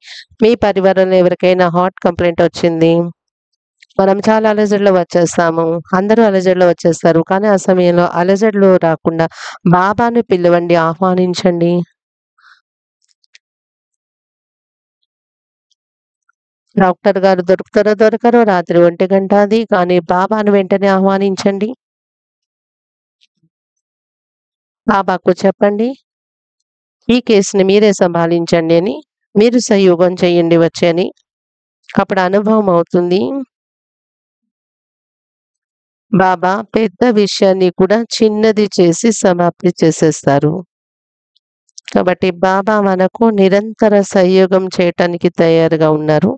మీ పరివారంలో ఎవరికైనా హార్ట్ కంప్లైంట్ వచ్చింది. మనం చాలా అలజడిలో వచ్చేస్తాము. అందరూ అలజడిలో వచ్చేస్తారు. కానీ ఆ సమయంలో అలజడిలో రాకుండా బాబాను పిలవండి, ఆహ్వానించండి. డాక్టర్ గారు దొరుకుతారో దొరకరో, రాత్రి 1 గంట అది, కానీ బాబాను వెంటనే ఆహ్వానించండి. బాబాకు చెప్పండి, ఈ కేసుని మీరే సంభాళించండి అని, మీరు సహయోగం చేయండి వచ్చి అని. అప్పుడు అనుభవం అవుతుంది. బాబా పెద్ద విషయాన్ని కూడా చిన్నది చేసి సమాప్తి చేసేస్తారు. కాబట్టి బాబా మనకు నిరంతర సహయోగం చేయటానికి తయారుగా ఉన్నారు.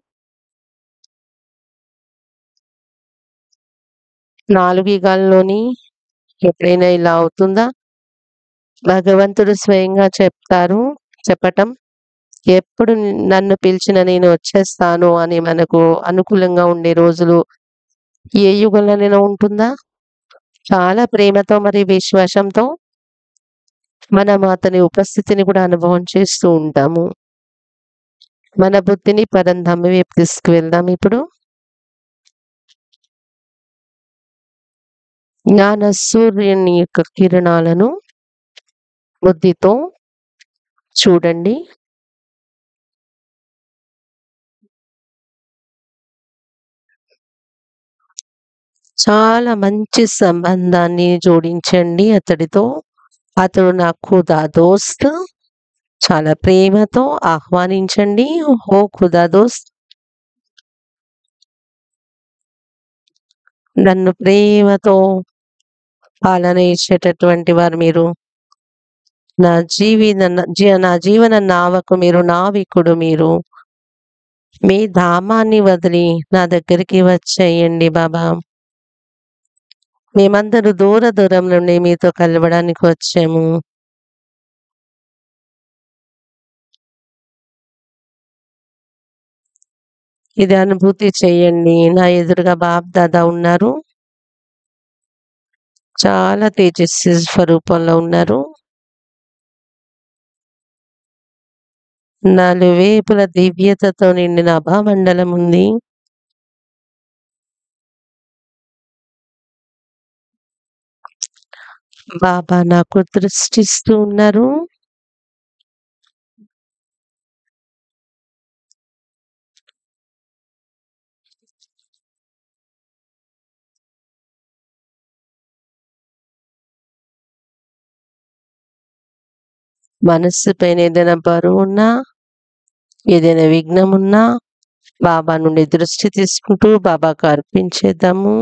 4 యుగాల్లోని ఎప్పుడైనా ఇలా అవుతుందా? భగవంతుడు స్వయంగా చెప్పటం, ఎప్పుడు నన్ను పిలిచిన నేను వచ్చేస్తాను అని మనకు అనుకూలంగా ఉండే రోజులు ఏ యుగంలోనైనా ఉంటుందా? చాలా ప్రేమతో మరి విశ్వాసంతో మనం అతని ఉపస్థితిని కూడా అనుభవం చేస్తూ ఉంటాము. మన బుద్ధిని పరంధామ వైపు తీసుకువెళ్దాం ఇప్పుడు. జ్ఞాన సూర్యుని యొక్క కిరణాలను బుద్ధితో చూడండి. చాలా మంచి సంబంధాన్ని జోడించండి అతడితో. అతడు నా ఖుదా దోస్త్. చాలా ప్రేమతో ఆహ్వానించండి. ఓ ఖుదా దోస్త్, నన్ను ప్రేమతో పాలన ఇచ్చేటటువంటి వారు మీరు. నా జీవన నావకు మీరు నావికుడు మీరు. మీ ధామాన్ని వదిలి నా దగ్గరికి వచ్చేయండి బాబా. మేమందరూ దూరం నుండి మీతో కలవడానికి వచ్చాము. ఇది అనుభూతి చేయండి. నా ఎదురుగా బాప్ దాదా ఉన్నారు. చాలా తేజస్వి స్వరూపంలో ఉన్నారు. నలువైపుల దివ్యతతో నిండిన అభామండలం ఉంది. బాబా నాకు దృష్టిస్తూ ఉన్నారు. మనస్సు పైన ఏదైనా బరువు ఉన్నా, ఏదైనా విఘ్నం ఉన్నా బాబా నుండి దృష్టి తీసుకుంటూ బాబాకు అర్పించేద్దాము.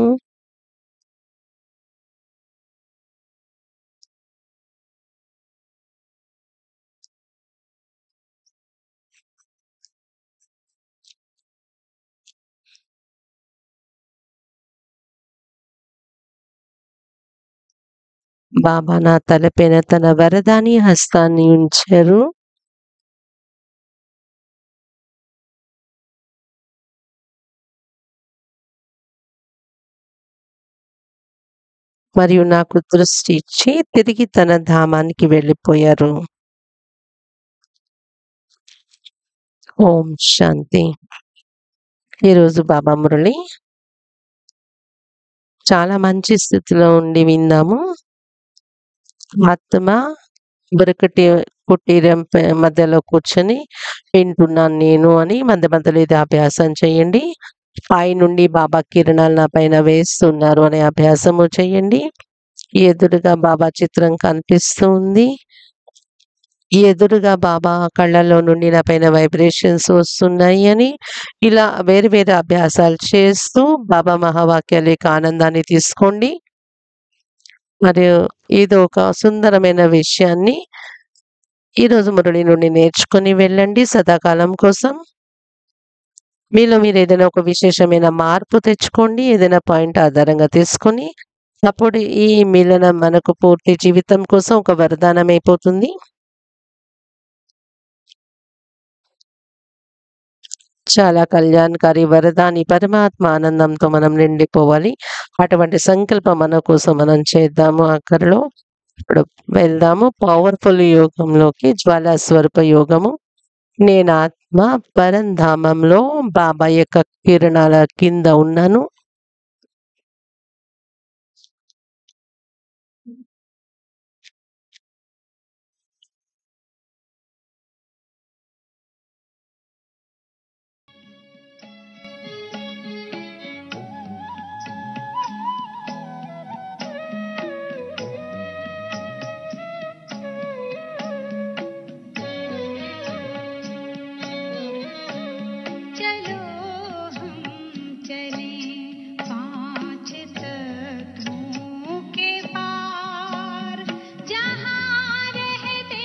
బాబా నా తలపైన తన వరదాని హస్తాన్ని ఉంచారు. మరియు నాకు దృష్టి ఇచ్చి తిరిగి తన ధామానికి వెళ్ళిపోయారు. ఓం శాంతి. ఈరోజు బాబా మురళి చాలా మంచి స్థితిలో ఉండి విందాము. ఆత్మ బురకటి కుటీరం మధ్యలో కూర్చొని వింటున్నాను నేను అని మధ్యలో ఇది అభ్యాసం చేయండి. పై నుండి బాబా కిరణాలు నా పైన వేస్తున్నారు అనే అభ్యాసము చేయండి. ఎదురుగా బాబా చిత్రం కనిపిస్తూ ఉంది. ఎదురుగా బాబా కళ్ళల్లో నుండి నా పైన వైబ్రేషన్స్ వస్తున్నాయి అని ఇలా వేరు వేరు అభ్యాసాలు చేస్తూ బాబా మహావాక్యాల యొక్క ఆనందాన్ని తీసుకోండి. మరియు ఇది ఒక సుందరమైన విషయాన్ని ఈరోజు మురళి నుండి నేర్చుకొని వెళ్ళండి సదాకాలం కోసం. మీలో మీరు ఏదైనా ఒక విశేషమైన మార్పు తెచ్చుకోండి. ఏదైనా పాయింట్ ఆధారంగా తీసుకొని అప్పుడు ఈ మిలనం మనకు పూర్తి జీవితం కోసం ఒక వరదానం అయిపోతుంది. చాలా కళ్యాణకారి వరదాని పరమాత్మ ఆనందంతో మనం నిండిపోవాలి. అటువంటి సంకల్పం మన కోసం మనం చేద్దాము. ఆఖరిలో ఇప్పుడు వెళ్దాము పవర్ఫుల్ యోగంలోకి. జ్వాలా స్వరూప యోగము. నేను ఆత్మ పరంధామంలో బాబా యొక్క కిరణాల కింద ఉన్నాను. चलो हम चले 5 तत्वों के पार, जहाँ रहते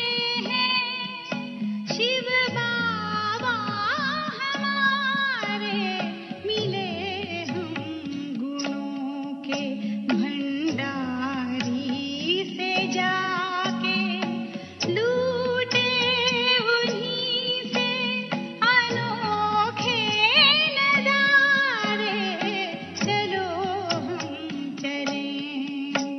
हैं शिव बाबा हमारे। मिले हम गुणों के भंडारी से जाके, लूटे उन्हीं से अनोखे नजारे। चलो हम चलें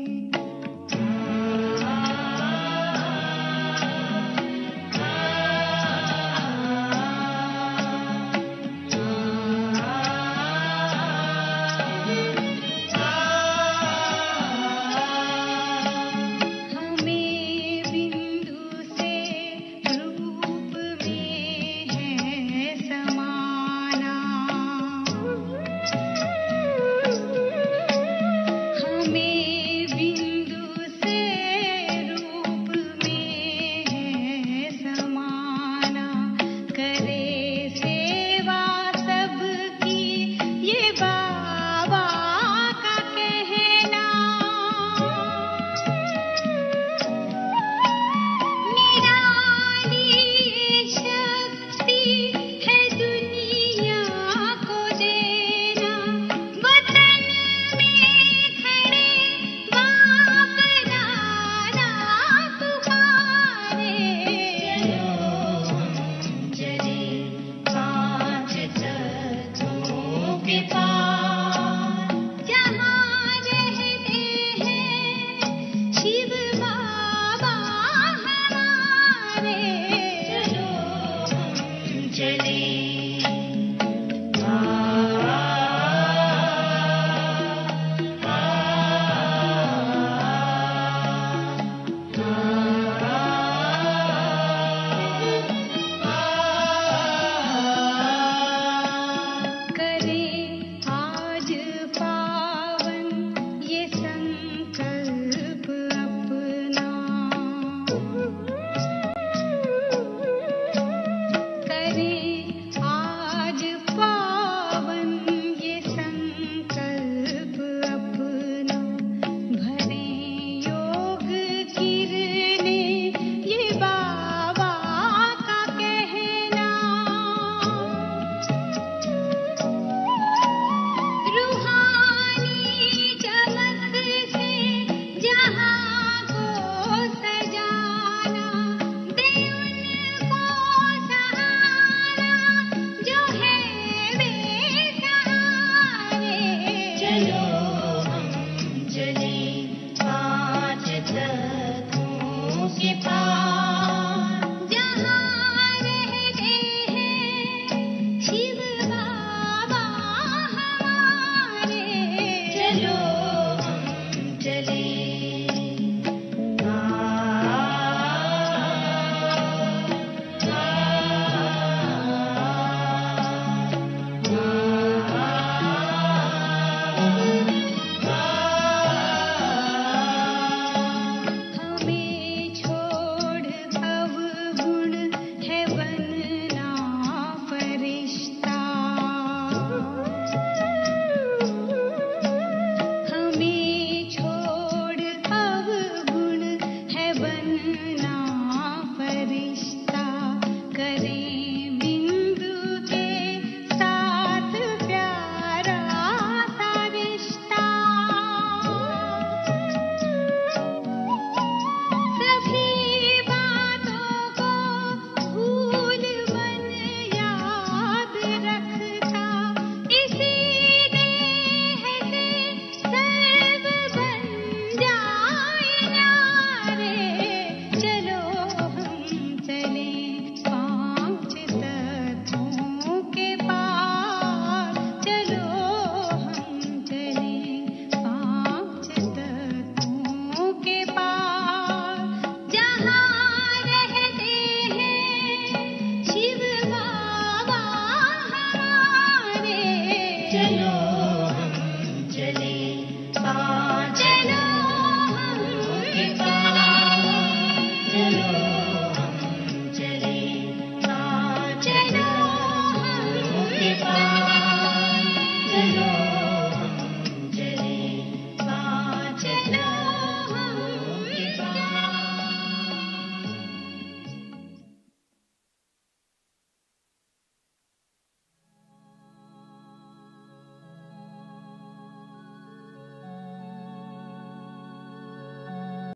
करे